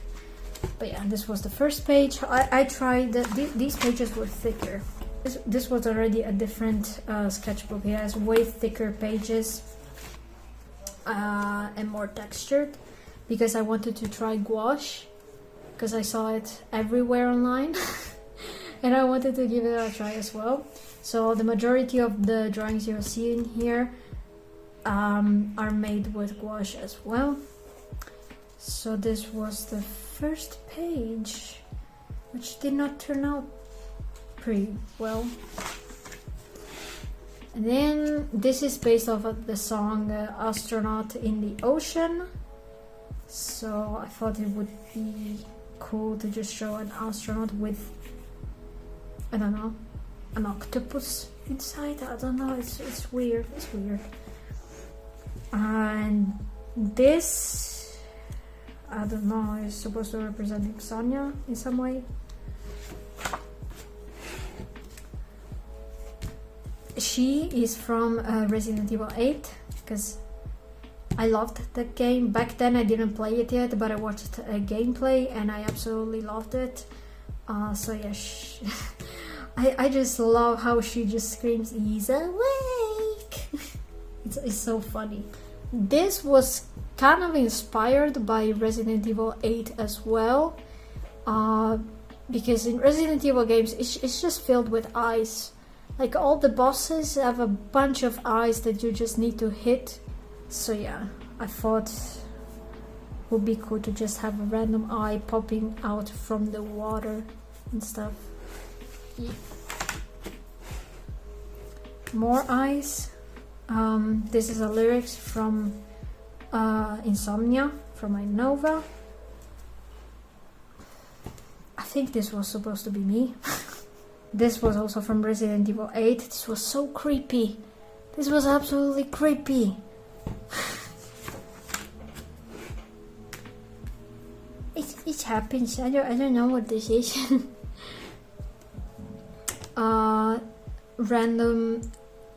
Speaker 1: But yeah, this was the first page. I tried these pages were thicker. This was already a different sketchbook. It has way thicker pages and more textured, because I wanted to try gouache, because I saw it everywhere online. And I wanted to give it a try as well. So the majority of the drawings you're seeing here are made with gouache as well. So this was the first page, which did not turn out pretty well. And then this is based off of the song Astronaut in the Ocean. So I thought it would be cool to just show an astronaut with, I don't know, an octopus inside. I don't know, it's weird, it's weird. And this, I don't know, is supposed to represent Sonia in some way. She is from Resident Evil 8, because I loved that game. Back then I didn't play it yet, but I watched a gameplay and I absolutely loved it. So yeah, I just love how she just screams, "He's awake!" It's so funny. This was kind of inspired by Resident Evil 8 as well, because in Resident Evil games it's just filled with eyes. Like, all the bosses have a bunch of eyes that you just need to hit. So yeah, I thought it would be cool to just have a random eye popping out from the water and stuff. Yeah. More eyes. This is a lyrics from Insomnia, from my Nova. I think this was supposed to be me. This was also from Resident Evil 8. This was so creepy. This was absolutely creepy. It happens. I don't know what this is. Random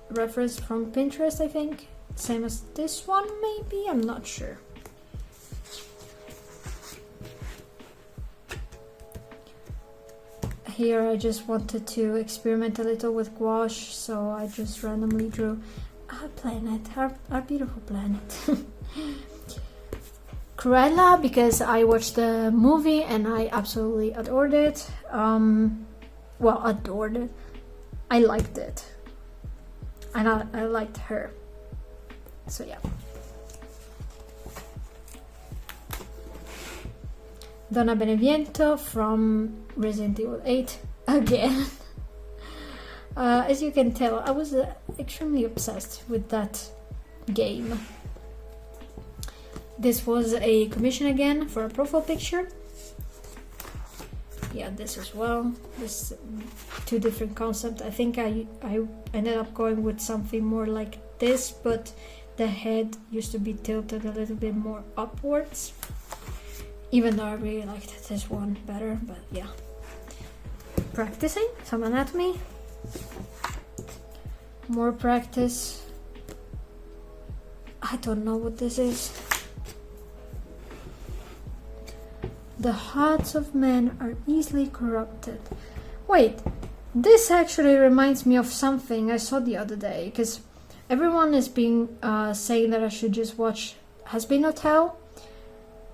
Speaker 1: reference from Pinterest, I think. Same as this one, maybe? I'm not sure. Here I just wanted to experiment a little with gouache, so I just randomly drew our planet, our beautiful planet. Cruella, because I watched the movie and I absolutely adored it. Well, adored it. I liked it. And I liked her. So yeah. Donna Beneviento from Resident Evil 8 again. As you can tell, I was extremely obsessed with that game. This was a commission again for a profile picture. Yeah, this as well. This two different concepts. I think I ended up going with something more like this, but the head used to be tilted a little bit more upwards. Even though I really liked this one better, but yeah. Practicing some anatomy. More practice. I don't know what this is. The hearts of men are easily corrupted. Wait, this actually reminds me of something I saw the other day, because everyone has been saying that I should just watch Has Been Hotel.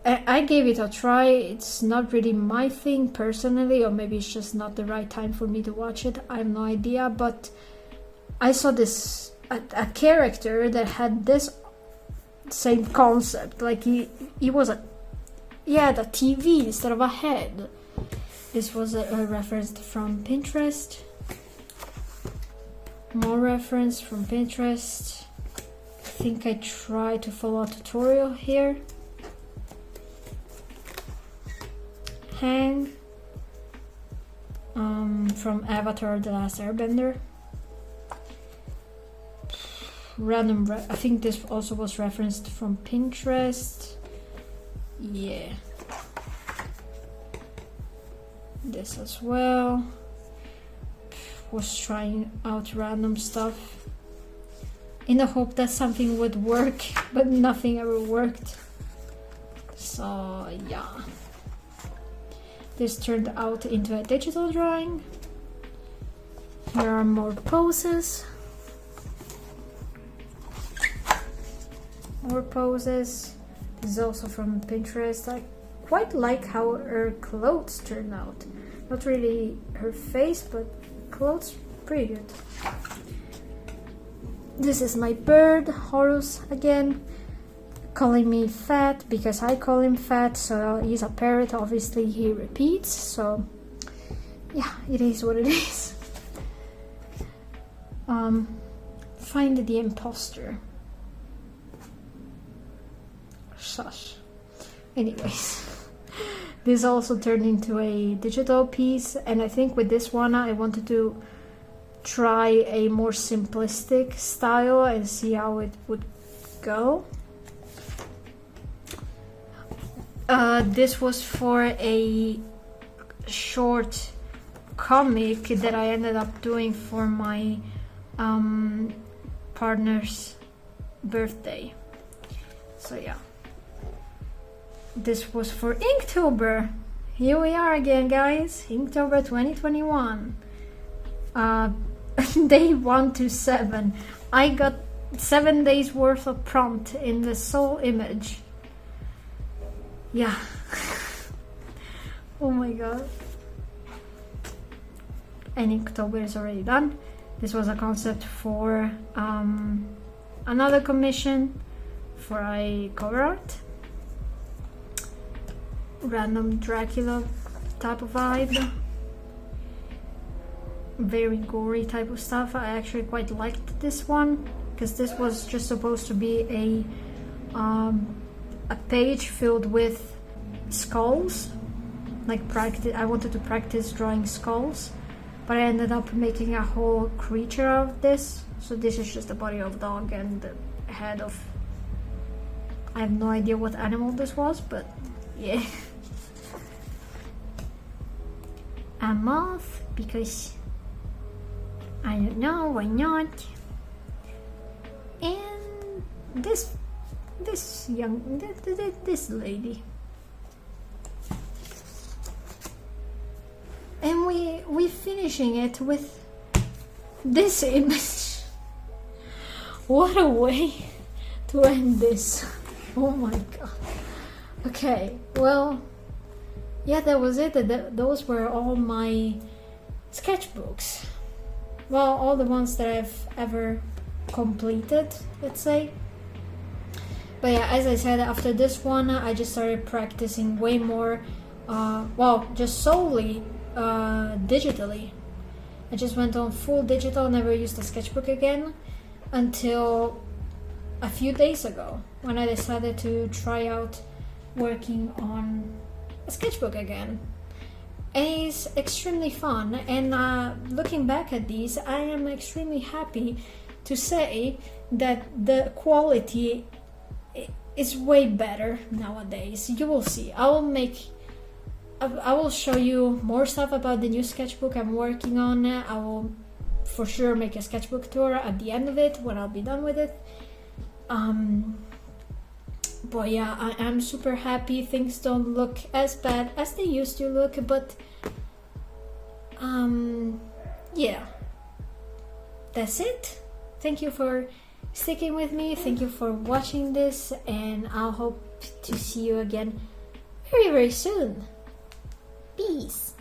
Speaker 1: I gave it a try. It's not really my thing personally, or maybe it's just not the right time for me to watch it. I have no idea, but I saw this a character that had this same concept. Like he was he had a TV instead of a head. This was a reference from Pinterest. More reference from Pinterest. I think I tried to follow a tutorial here. Hang from Avatar: The Last Airbender. I think this also was referenced from Pinterest. Yeah. This as well. Was trying out random stuff in the hope that something would work, but nothing ever worked. So yeah. This turned out into a digital drawing. Here are more poses. More poses. This is also from Pinterest. I quite like how her clothes turned out. Not really her face, but clothes pretty good. This is my bird, Horus again. Calling me fat because I call him fat, so he's a parrot, obviously he repeats, so yeah, it is what it is. Find the imposter. Shush. Anyways, this also turned into a digital piece, and I think with this one I wanted to try a more simplistic style and see how it would go. This was for a short comic that I ended up doing for my partner's birthday. So yeah. This was for Inktober. Here we are again, guys. Inktober 2021. Day 1 to 7. I got 7 days worth of prompt in the sole image. Yeah. Oh my god. And Inktober is already done. This was a concept for another commission for a cover art. Random Dracula type of vibe. Very gory type of stuff. I actually quite liked this one because this was just supposed to be a page filled with skulls. Like practice. I wanted to practice drawing skulls, but I ended up making a whole creature out of this. So this is just the body of a dog and the head of, I have no idea what animal this was, but yeah. A moth, because I don't know, why not? And this lady. And we finishing it with this image. What a way to end this. Oh my god. Okay, well, yeah, that was it. Those were all my sketchbooks. Well, all the ones that I've ever completed, let's say. But yeah, as I said, after this one, I just started practicing way more. Well, just solely digitally. I just went on full digital, never used a sketchbook again until a few days ago when I decided to try out working on a sketchbook again. And it's extremely fun, and looking back at these, I am extremely happy to say that the quality is way better nowadays. You will see. I will show you more stuff about the new sketchbook I'm working on. I will for sure make a sketchbook tour at the end of it when I'll be done with it. But yeah, I'm super happy. Things don't look as bad as they used to look, but yeah, that's it. Thank you for sticking with me. Thank you for watching this, and I'll hope to see you again very, very soon. Peace.